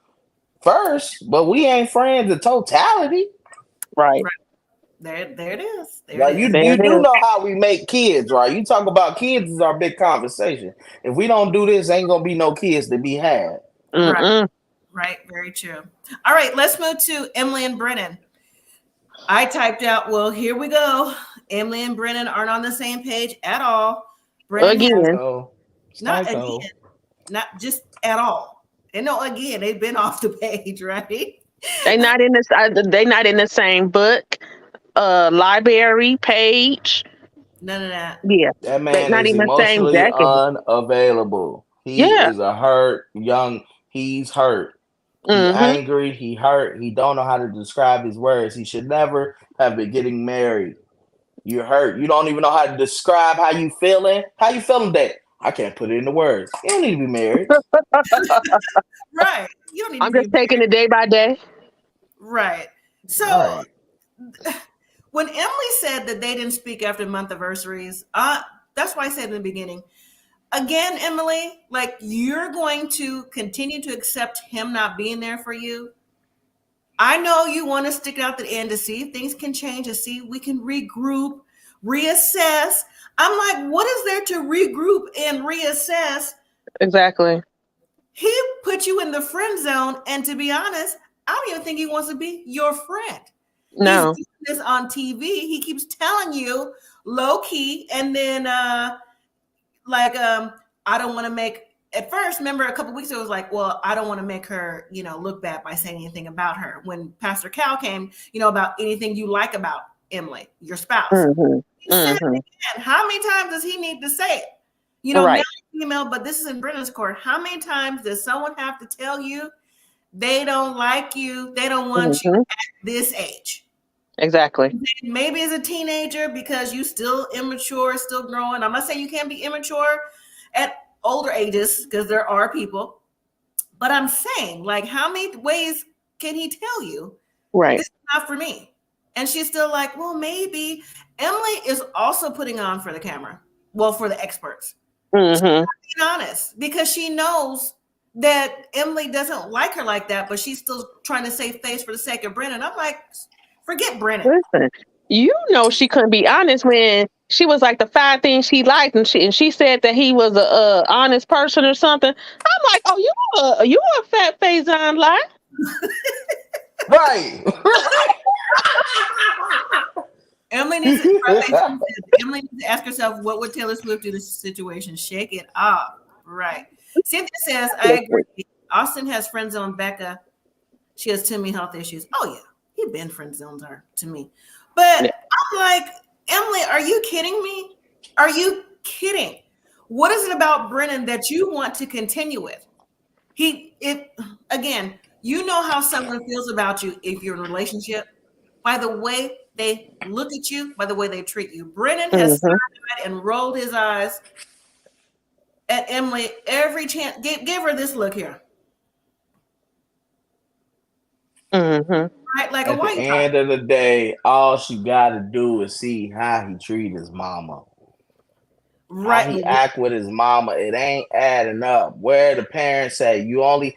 first, but we ain't friends in totality. Right. There it is. There Like it is. you There it do is. know how we make kids, right? You talk about kids is our big conversation. If we don't do this, ain't gonna be no kids to be had. Mm-mm. Right. Very true. All right, let's move to Emily and Brennan. I typed out, well, here we go. Emily and Brennan aren't on the same page at all. Brennan has Again. not Psycho. again, not just at all. And no, again, they've been off the page, right? They not in this. They not in the same book, library page. None of that. Yeah, That they man not is in the same emotionally jacket. unavailable. He Yeah. is a hurt young. He's hurt. He Mm-hmm. angry. He hurt. He don't know how to describe his words. He should never have been getting married. You're hurt. You don't even know how to describe how you feeling. How you feeling that? I can't put it into words. You don't need to be married. Right. You don't need I'm to just be taking it day by day. right. So Right. when Emily said that they didn't speak after month anniversaries, that's why I said in the beginning. Again, Emily, like you're going to continue to accept him not being there for you. I know you want to stick it out the end to see if things can change, to see if we can regroup, reassess. I'm like, what is there to regroup and reassess? Exactly. He put you in the friend zone, and to be honest, I don't even think he wants to be your friend. No. He's doing this on TV. He keeps telling you low key, and then I don't want to make. At first, remember a couple weeks ago, it was like, well, I don't want to make her, look bad by saying anything about her. When Pastor Cal came, about anything you like about Emily, your spouse. Mm-hmm. He said it Mm-hmm. again. How many times does he need to say it? Right. Male, female, but this is in Brennan's court. How many times does someone have to tell you they don't like you, they don't want you Mm-hmm. at this age? Exactly. Maybe as a teenager because you still immature, still growing. I'm not saying you can't be immature at older ages because there are people, but I'm saying, like, how many ways can he tell you Right. this is not for me? And she's still like, well, maybe. Emily is also putting on for the camera, well, for the experts. Mm-hmm. She's not being honest because she knows that Emily doesn't like her like that, but she's still trying to save face for the sake of Brennan. I'm like, forget Brennan. Listen, she couldn't be honest when she was like the 5 things she liked, and she said that he was a honest person or something. I'm like, oh, you a fat faison lie. Right. Emily needs to ask herself, what would Taylor Swift do to this situation? Shake it off. Right. Cynthia says, I agree. Austin has friend zoned Becca. She has tummy health issues. Oh, yeah. He been friend zoned her to me. But yeah. I'm like, Emily, are you kidding me? Are you kidding? What is it about Brennan that you want to continue with? Again, you know how someone feels about you if you're in a relationship by the way they look at you, by the way they treat you. Brennan has started and rolled his eyes at Emily every chance. Give her this look here. Mm-hmm. Right, like at the end of the day, all she got to do is see how he treat his mama. Right, how he act with his mama. It ain't adding up. Where the parents say you don't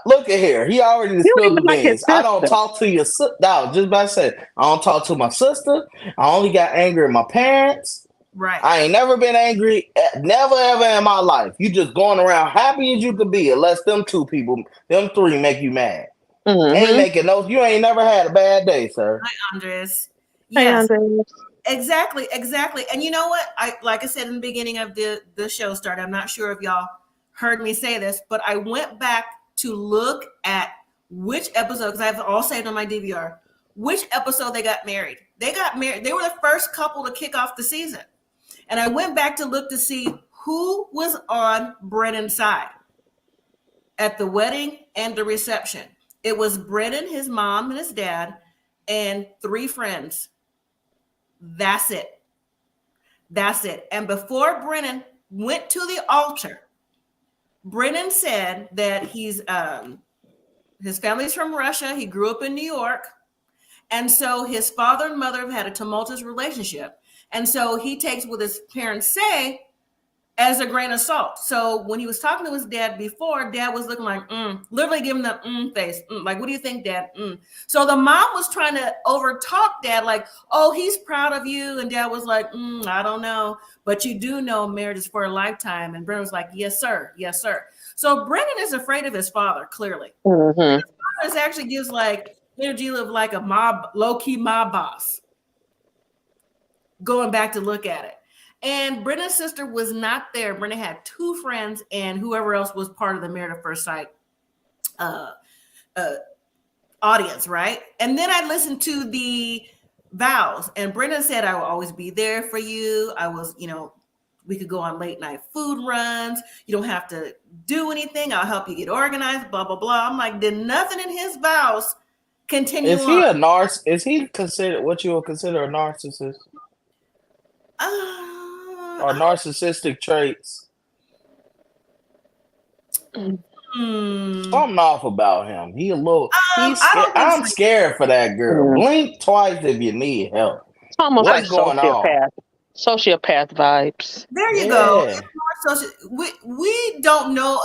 look at here. He already spilled the beans. I don't talk to your sister. No, just about to say, I don't talk to my sister. I only got angry at my parents. Right. I ain't never been angry, never ever in my life. You just going around happy as you could be, unless them 3 make you mad. Ain't making no. You ain't never had a bad day, sir. Hi, Andres. Yes, exactly. And you know what? Like I said in the beginning of the show started. I'm not sure if y'all heard me say this, but I went back to look at which episode, because I have it all saved on my DVR. Which episode they got married? They got married. They were the first couple to kick off the season, and I went back to look to see who was on Brennan's side at the wedding and the reception. It was Brennan, his mom, and his dad, and 3 friends. That's it. And before Brennan went to the altar, Brennan said that his family's from Russia. He grew up in New York. And so his father and mother have had a tumultuous relationship. And so he takes what his parents say as a grain of salt. So when he was talking to his dad before, dad was looking like, literally giving the face. Like, what do you think, dad? So the mom was trying to overtalk dad, like, oh, he's proud of you. And dad was like, I don't know. But you do know marriage is for a lifetime. And Brennan was like, yes, sir. Yes, sir. So Brennan is afraid of his father, clearly. Mm-hmm. His father actually gives like energy of like a mob, low-key mob boss. Going back to look at it. And Brennan's sister was not there. Brennan had 2 friends and whoever else was part of the Married at First Sight audience, right? And then I listened to the vows, and Brennan said, I will always be there for you. I was, we could go on late night food runs. You don't have to do anything. I'll help you get organized, blah, blah, blah. I'm like, did nothing in his vows continue Is he a Is he considered what you would consider a narcissist? Or narcissistic traits? Something off about him. He a little. I'm scared for that girl. Blink twice if you need help. It's almost What's like going on? Sociopath vibes. There you go. It's more we don't know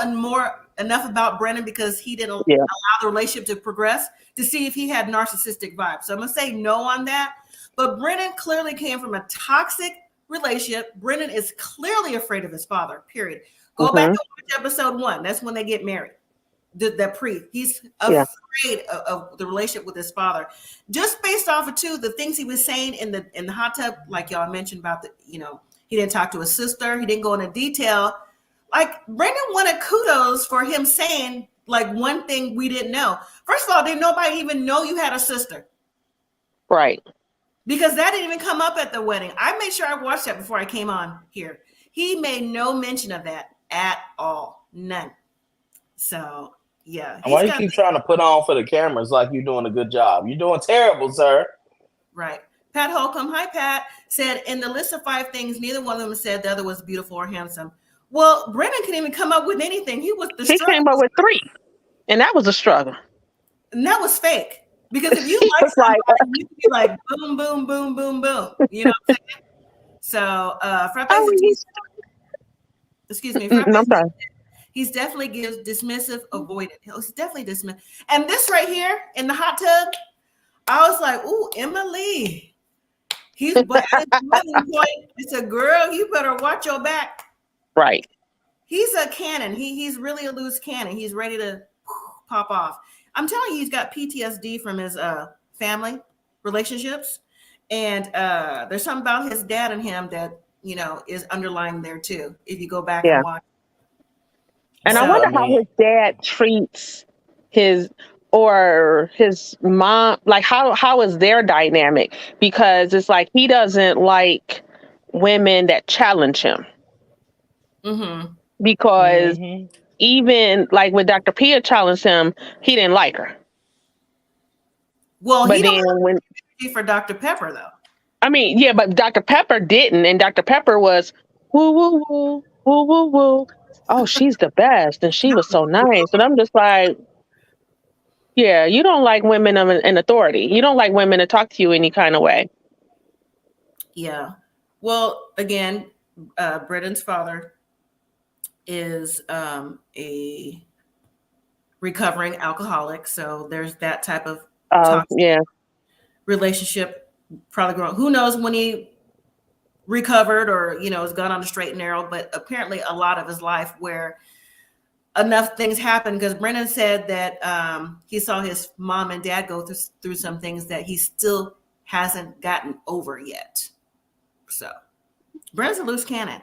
enough about Brennan because he didn't allow the relationship to progress to see if he had narcissistic vibes. So I'm gonna say no on that. But Brennan clearly came from a toxic relationship. Brennan is clearly afraid of his father, period. Go back to watch episode 1. That's when they get married. That priest. He's afraid of the relationship with his father. Just based off of the things he was saying in the hot tub, like y'all mentioned about he didn't talk to his sister. He didn't go into detail. Like Brennan wanted kudos for him saying like one thing we didn't know. First of all, did nobody even know you had a sister? Right. Because that didn't even come up at the wedding. I made sure I watched that before I came on here. He made no mention of that at all. None. So, yeah. Why you keep trying to put on for the cameras like you're doing a good job? You're doing terrible, sir. Right. Pat Holcomb, hi, Pat, said, in the list of 5 things, neither one of them said the other was beautiful or handsome. Well, Brennan couldn't even come up with anything. He came up with 3. And that was a struggle. And that was fake. Because if you like somebody, you can be like boom, boom, boom, boom, boom. You know what I'm saying? So excuse me, he's definitely gives dismissive, avoidant. He's definitely dismissive. And this right here in the hot tub, I was like, ooh, Emily. But at his point, it's a girl, you better watch your back. Right. He's a cannon. He's really a loose cannon. He's ready to pop off. I'm telling you, he's got PTSD from his family relationships. And there's something about his dad and him that, is underlying there too, if you go back and watch. And I wonder how his dad treats his mom. Like, how is their dynamic? Because it's like he doesn't like women that challenge him. Mm-hmm. Because even like when Dr. Pia challenged him, he didn't like her. Well, he don't for Dr. Pepper though. I mean, yeah, but Dr. Pepper didn't, and Dr. Pepper was woo woo woo woo woo woo. Oh, she's the best, and she was so nice. And I'm just like, yeah, you don't like women in authority. You don't like women to talk to you any kind of way. Yeah. Well, again, Brennan's father is a recovering alcoholic, so there's that type of relationship probably growing. Who knows when he recovered or has gone on the straight and narrow, but apparently a lot of his life where enough things happened, because Brennan said that he saw his mom and dad go through some things that he still hasn't gotten over yet. So Brennan's a loose cannon.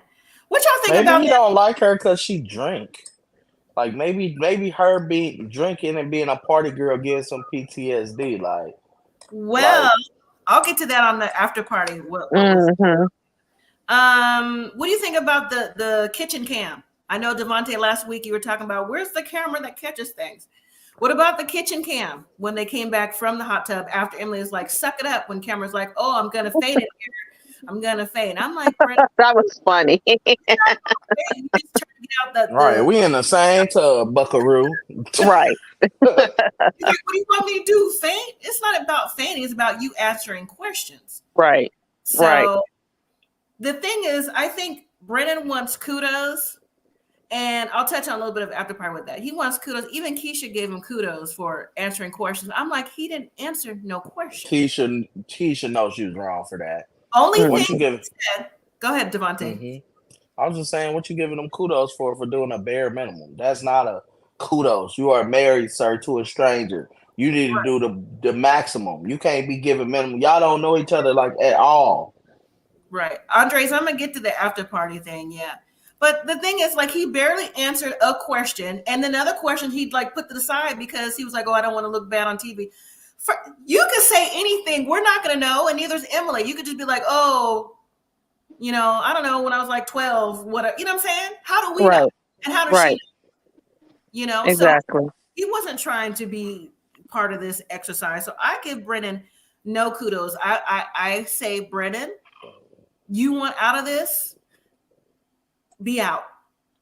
What y'all think about that? Maybe he don't like her because she drink. Like maybe her being drinking and being a party girl gives some PTSD. I'll get to that on the after party. What do you think about the kitchen cam? I know, Devontae, last week you were talking about where's the camera that catches things. What about the kitchen cam when they came back from the hot tub after Emily was like, suck it up, when Cameron's like, oh, I'm gonna fade it here. I'm gonna fade. I'm like, that was funny. Right, we in the same tub, buckaroo. Right. Like, what do you want me to do? Faint? It's not about fainting. It's about you answering questions. Right. So the thing is, I think Brennan wants kudos, and I'll touch on a little bit of after party with that. He wants kudos. Even Keisha gave him kudos for answering questions. I'm like, he didn't answer no question. Keisha knows she was wrong for that. Only What thing you give? he said. Go ahead, Devontae. I was just saying, what you giving them kudos for doing a bare minimum? That's not a kudos. You are married, sir, to a stranger. You need to do the maximum. You can't be giving minimum. Y'all don't know each other like at all. Right. Andres, I'm going to get to the after party thing. Yeah. But the thing is, like, he barely answered a question. And then another question he'd like put to the side because he was like, oh, I don't want to look bad on TV. You could say anything. We're not going to know. And neither is Emily. You could just be like, oh, you know, I don't know, when I was like 12, what, you know what I'm saying? How do we know? And how does she know? You know, exactly. So he wasn't trying to be part of this exercise. So I give Brennan no kudos. I say, Brennan, you want out of this? Be out.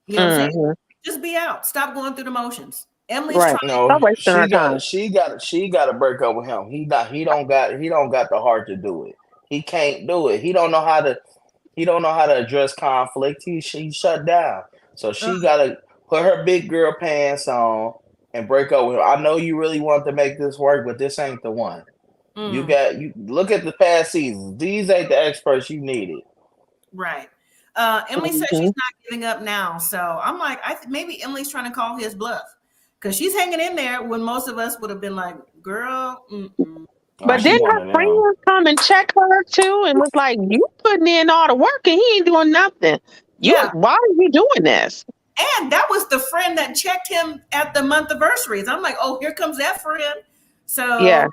You know what I'm saying? Just be out. Stop going through the motions. Emily's trying. No, she got to break up with him. He don't got the heart to do it. He can't do it. He don't know how to address conflict. He shut down. So she got to put her big girl pants on and break up with him. I know you really want to make this work, but this ain't the one. You look at the past seasons. These ain't the experts you needed. Right. Emily says she's not giving up now. So I'm like, maybe Emily's trying to call his bluff because she's hanging in there when most of us would have been like, girl. But didn't her friends come and check her too and was like, you putting in all the work and he ain't doing nothing. Why are you doing this? And that was the friend that checked him at the month anniversaries. I'm like, oh, here comes that friend. So yeah.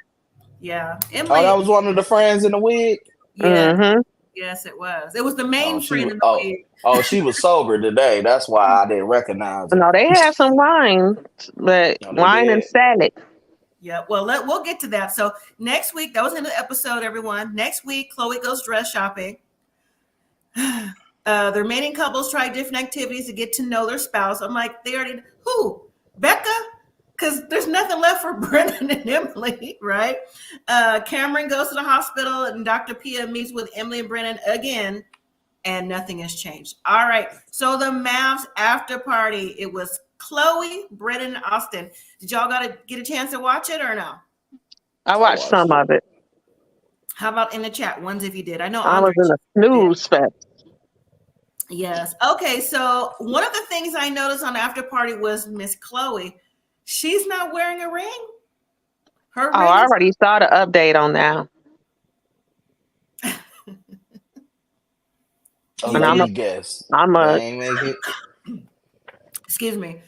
Emily, that was one of the friends in the wig? Yeah. Yes, it was. It was the main friend in the wig. Oh, she was sober today. That's why I didn't recognize her. No, they had some wine, but wine and salad. Yeah, well, we'll get to that. So next week, that was in the episode, everyone. Next week, Chloe goes dress shopping. The remaining couples try different activities to get to know their spouse. I'm like, they already, who? Becca? Because there's nothing left for Brennan and Emily, right? Cameron goes to the hospital and Dr. Pia meets with Emily and Brennan again, and nothing has changed. All right, so the MAFS after party, it was Chloe, Brennan, and Austin. Did y'all get a chance to watch it or no? I watched some of it. How about in the chat? Ones if you did. I know I was in a snooze fest. Yes. Okay, so one of the things I noticed on the after party was Miss Chloe. She's not wearing a ring. Her ring I already saw the update on that. Excuse me.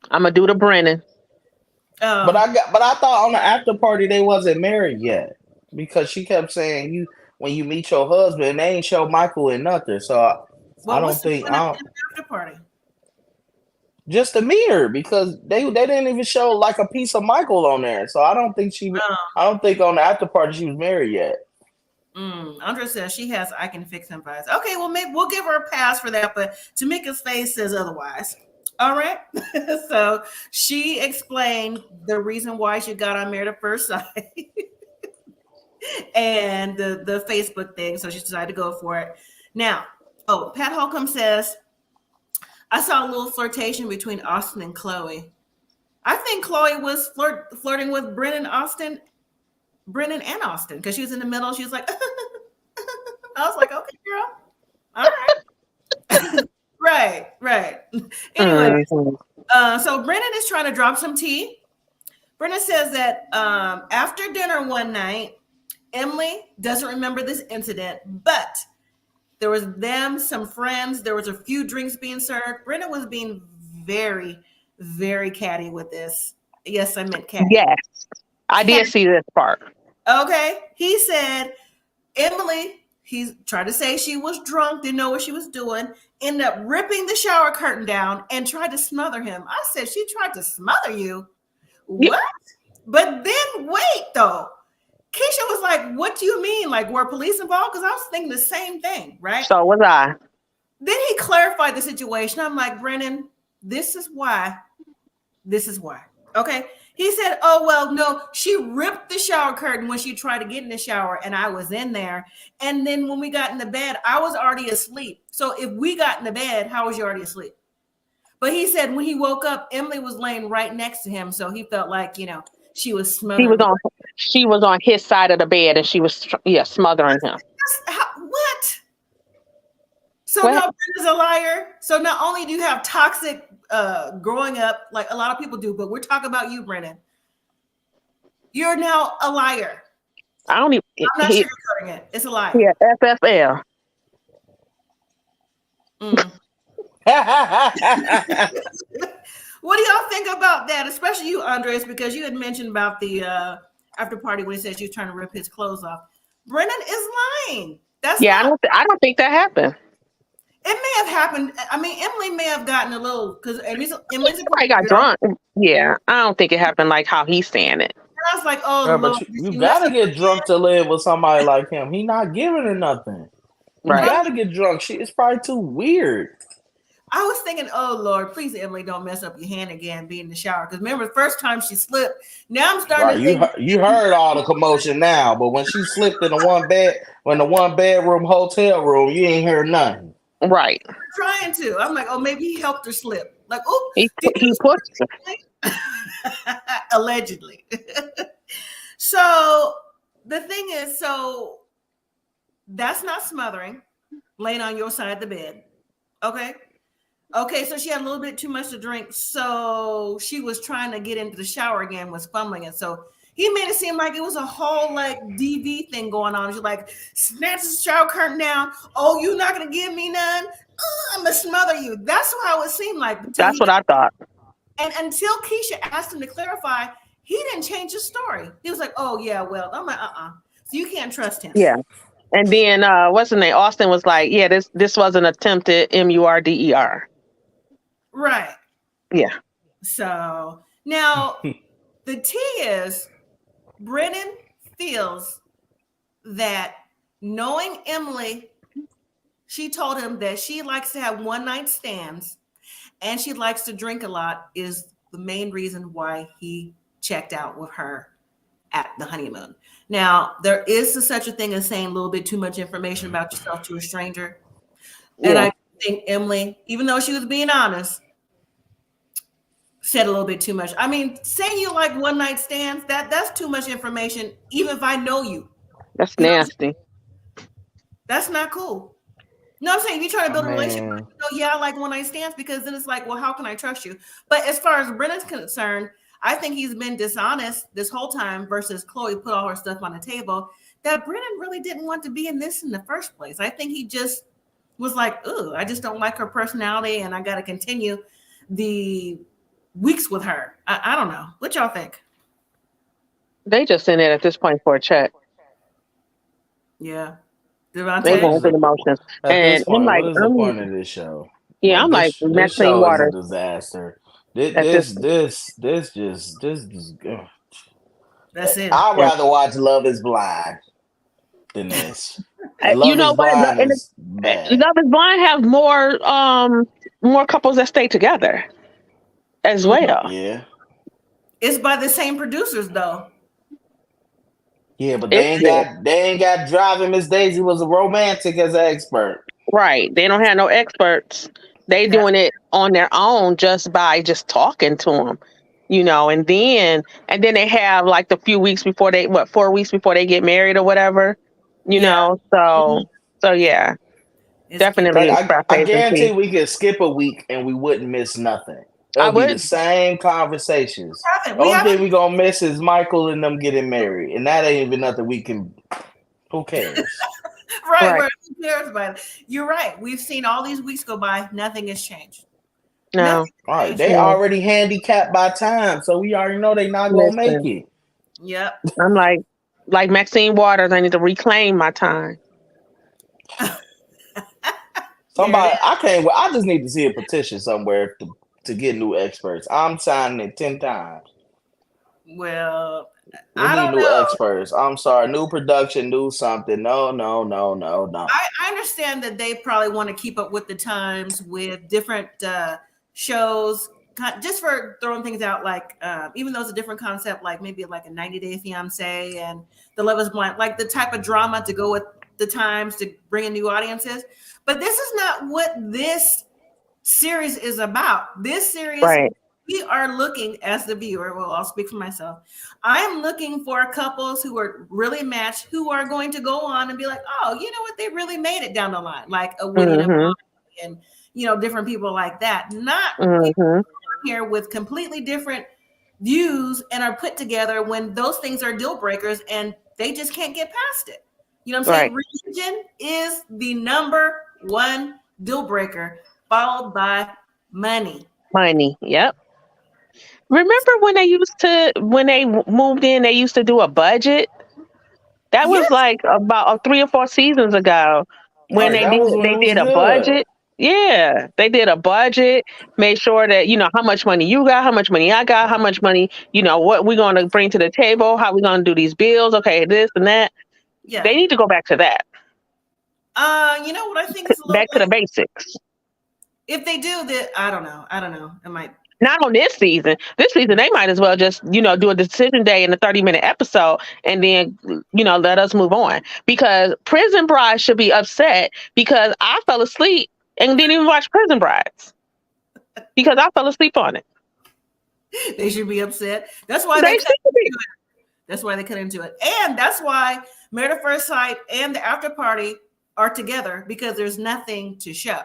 I'm gonna do the Brennan. But I thought on the after party they wasn't married yet because she kept saying when you meet your husband, they ain't show Michael and nothing. So I don't think after party. Just the mirror because they didn't even show like a piece of Michael on there. So I don't think on the after party she was married yet. Andrea says she has I can fix him vibes. Okay, well maybe we'll give her a pass for that, but Tamika's face says otherwise. All right. So she explained the reason why she got on Married at First Sight and the Facebook thing. So she decided to go for it. Now, Pat Holcomb says, I saw a little flirtation between Austin and Chloe. I think Chloe was flirting with Brennan and Austin because she was in the middle. She was like, I was like, okay, girl. All right. right. Anyway, so Brennan is trying to drop some tea. Brennan says that after dinner one night, Emily doesn't remember this incident, but there was some friends. There was a few drinks being served. Brennan was being very, very catty with this. Yes, I meant catty. Yes, I did see this part. Okay. He said, Emily, he tried to say she was drunk, didn't know what she was doing, ended up ripping the shower curtain down and tried to smother him. I said, she tried to smother you? Yeah. What? But then wait, though. Keisha was like, what do you mean? Like, were police involved? Because I was thinking the same thing, right? So was I. Then he clarified the situation. I'm like, Brennan, this is why. Okay. He said, "Oh well, no, she ripped the shower curtain when she tried to get in the shower, and I was in there. And then when we got in the bed, I was already asleep. So if we got in the bed, how was you already asleep?" But he said when he woke up, Emily was laying right next to him, so he felt like she was He was smothering. she was on his side of the bed, and she was smothering him. What? So What? now Brenda's a liar. So not only do you have toxic growing up, like a lot of people do, but we're talking about you, Brennan. You're now a liar. I don't even. I'm not sugarcoating it. It's a lie. Yeah, FFL. What do y'all think about that? Especially you, Andres, because you had mentioned about the after party when he said she was trying to rip his clothes off. Brennan is lying. That's I don't think that happened. It may have happened. I mean, Emily may have gotten a little because Emily's probably got drunk. Yeah, I don't think it happened like how he's saying it. And I was like, oh, yeah, but you gotta get drunk to live with somebody like him. He not giving her nothing. You gotta get drunk. It's probably too weird. I was thinking, oh Lord, please, Emily, don't mess up your hand again, be in the shower. Because remember, the first time she slipped. Now I'm starting to think you heard all the commotion now, but when she slipped in the one bedroom hotel room, you ain't heard nothing. Right. I'm trying to. I'm like, oh, maybe he helped her slip. Like, oh, he pushed her. Allegedly. So the thing is, so that's not smothering, laying on your side of the bed. Okay, so she had a little bit too much to drink, so she was trying to get into the shower again, was fumbling it. So he made it seem like it was a whole like DV thing going on. She's like, snatches the shower curtain down. Oh, you're not gonna give me none? I'm gonna smother you. That's how it seemed like. That's what I thought. And until Keisha asked him to clarify, he didn't change his story. He was like, oh yeah, well, I'm like, so you can't trust him. Yeah. And then what's the name? Austin was like, yeah, this was an attempted MURDER. Right. Yeah. So now the T is Brennan feels that knowing Emily, she told him that she likes to have one night stands and she likes to drink a lot is the main reason why he checked out with her at the honeymoon. Now, there is such a thing as saying a little bit too much information about yourself to a stranger. And I think Emily, even though she was being honest, said a little bit too much. I mean, saying you like one night stands, that's too much information, even if I know you. That's nasty. That's not cool. No, I'm saying if you're trying to build a relationship, I like one night stands, because then it's like, well, how can I trust you? But as far as Brennan's concerned, I think he's been dishonest this whole time versus Chloe put all her stuff on the table, that Brennan really didn't want to be in this in the first place. I think he just was like, oh, I just don't like her personality and I got to continue the weeks with her. I don't know. What y'all think? They just in it at this point for a check. Yeah. They going through the motions. And I'm like, what is the point of this show? Yeah, I'm like, Maxine Waters. Is a disaster. This just that's it. I'd rather watch Love is Blind than this. You know what? Love is Blind have more couples that stay together as well. Yeah. It's by the same producers though. Yeah, but they ain't got Driving Miss Daisy was a romantic as an expert. Right. They don't have no experts. They doing it on their own just by just talking to them, and then they have like the few weeks before 4 weeks before they get married or whatever, know. So yeah, it's definitely. I guarantee we could skip a week and we wouldn't miss nothing. It'll be the same conversations. The only thing we gonna miss is Michael and them getting married, and that ain't even nothing we can. Who cares? Right. Who cares about it? You're right. We've seen all these weeks go by. Nothing has changed. No. Right. They already handicapped by time, so we already know they not gonna make it. Yep. I'm like Maxine Waters. I need to reclaim my time. Somebody, I just need to see a petition somewhere to get new experts. I'm signing it 10 times. Well, we need new experts. I'm sorry, new production, new something. No. I understand that they probably want to keep up with the times with different shows just for throwing things out, like even though it's a different concept, like maybe like a 90-Day Fiance and The Love Is Blind, like the type of drama to go with the times to bring in new audiences. But this is not what this series is about. This series, Right. we are looking as the viewer. Well, I'll speak for myself. I'm looking for couples who are really matched, who are going to go on and be like, oh, you know what? They really made it down the line, like a Woody and a Bobby and different people like that. Not people here with completely different views and are put together when those things are deal breakers and they just can't get past it. You know what I'm saying? Right. Religion is the number one deal breaker, followed by money. Money. Yep. Remember when they moved in, they used to do a budget? That was Yes. like about 3 or 4 seasons ago when Hey, that was when they it was did a good. budget. Yeah, they did a budget, made sure that, how much money you got, how much money I got, how much money, what we're going to bring to the table, how we're going to do these bills. Okay, this and that. Yeah. They need to go back to that. You know what I think is a little Back to the basics. If they do that, I don't know. It might. Not on this season. This season, they might as well just, do a decision day in a 30-minute episode and then, let us move on. Because Prison Bride should be upset because I fell asleep and didn't even watch Prison Brides because I fell asleep on it. They should be upset. That's why They cut should be. into it. That's why they cut into it. And that's why Married at First Sight and the After Party are together, because there's nothing to show.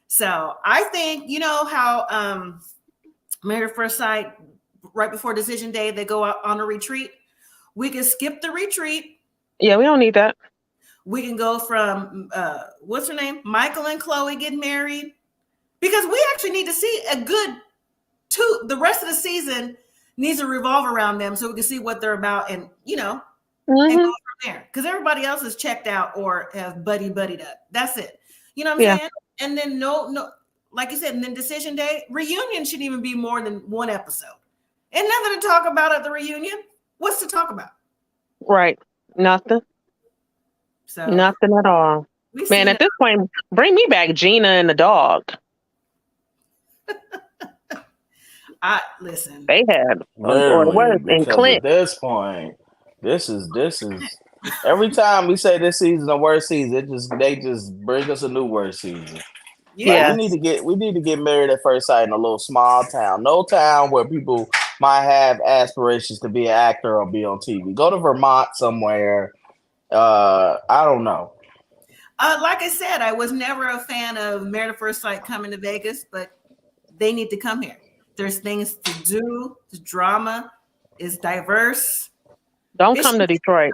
So I think, how Married at First Sight, right before decision day, they go out on a retreat. We can skip the retreat. Yeah, we don't need that. We can go from, what's her name? Michael and Chloe get married. Because we actually need to see the rest of the season needs to revolve around them so we can see what they're about and, and go from there. Because everybody else is checked out or has buddied up. That's it. You know what I'm saying? And then no, like you said, and then decision day, reunion shouldn't even be more than one episode. And nothing to talk about at the reunion. What's to talk about? Right. Nothing. So nothing at all. Man, at this point, bring me back Gina and the dog. Listen. They had because Clint. at this point, this is every time we say this season a worst season, they just bring us a new worst season. Yeah. Like, we need to get Married at First Sight in a little small town. No town where people might have aspirations to be an actor or be on TV. Go to Vermont somewhere. I don't know. Like I said, I was never a fan of Married at First Sight coming to Vegas, but they need to come here. There's things to do. The drama is diverse. Don't come to Detroit.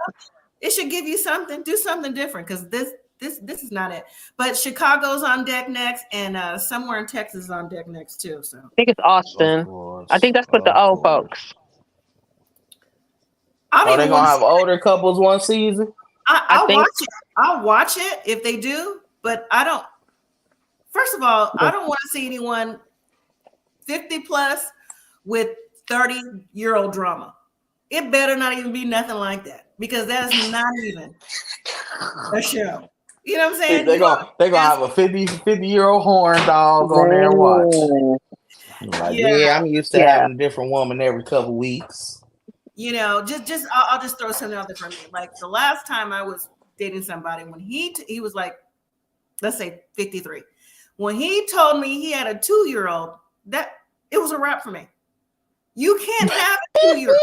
It should give you something. Do something different, because this is not it. But Chicago's on deck next, and somewhere in Texas is on deck next too. So I think it's Austin. I think that's what the old folks. Are they gonna have older couples one season? I'll watch it. I'll watch it if they do, but I don't. First of all, I don't want to see anyone 50 plus with 30-year-old drama. It better not even be nothing like that, because that is not even a show. You know what I'm saying? They're gonna have a 50-year-old horn dog on there and watch. Like, I'm used to having a different woman every couple weeks. I'll just throw something out there for me. Like the last time I was dating somebody, when he was like, let's say 53. When he told me he had a 2-year-old, that it was a wrap for me. You can't have a 2-year-old.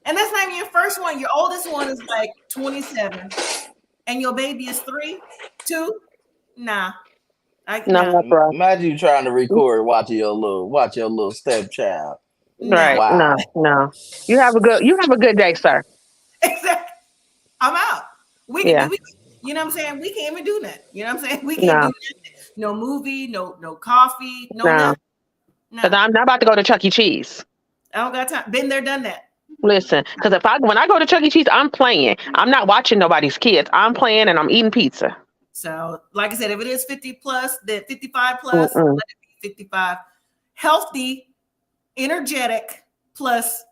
And that's not even your first one. Your oldest one is like 27. And your baby is 2? Nah. Imagine you trying to record watching your little stepchild. Right. Wow. No. You have a good day, sir. Exactly. I'm out. We you know what I'm saying? We can't even do that. You know what I'm saying? We can't do nothing. No movie, no coffee, nothing. Because I'm not about to go to Chuck E. Cheese. I don't got time. Been there, done that. Listen, because when I go to Chuck E. Cheese, I'm playing. I'm not watching nobody's kids. I'm playing and I'm eating pizza. So, like I said, if it is 50 plus, then 55 plus, let it be 55. Healthy, energetic plus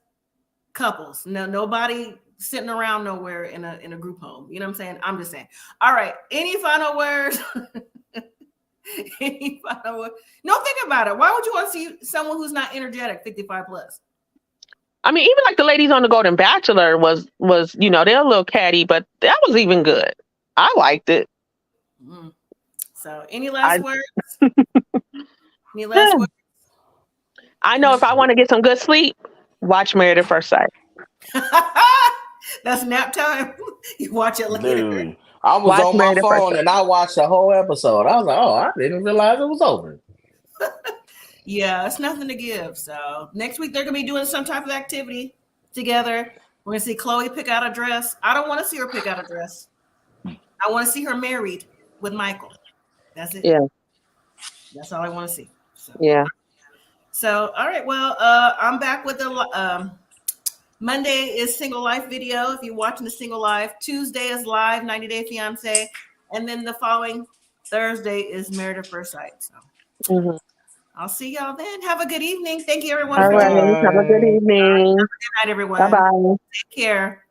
couples. No, nobody sitting around nowhere in a group home. You know what I'm saying? I'm just saying. All right. Any final words? Any final word? No, think about it. Why would you want to see someone who's not energetic, 55 plus? I mean, even like the ladies on the Golden Bachelor was they're a little catty, but that was even good. I liked it. Mm. So, any last words? Any last words? I know if I want to get some good sleep, watch Married at First Sight. That's nap time. You watch it later. Dude, I was on my phone and I watched the whole episode. I was like, oh, I didn't realize it was over. Yeah, it's nothing to give. So next week they're gonna be doing some type of activity together. We're gonna see Chloe pick out a dress. I don't want to see her pick out a dress. I want to see her married with Michael. That's it. Yeah. That's all I want to see. So. Yeah. So all right, well, I'm back with the Monday is Single Life video. If you're watching the Single Life, Tuesday is live 90 Day Fiance, and then the following Thursday is Married at First Sight. So I'll see y'all then. Have a good evening. Thank you, everyone. All right. Have a good evening. Good night, everyone. Bye-bye. Take care.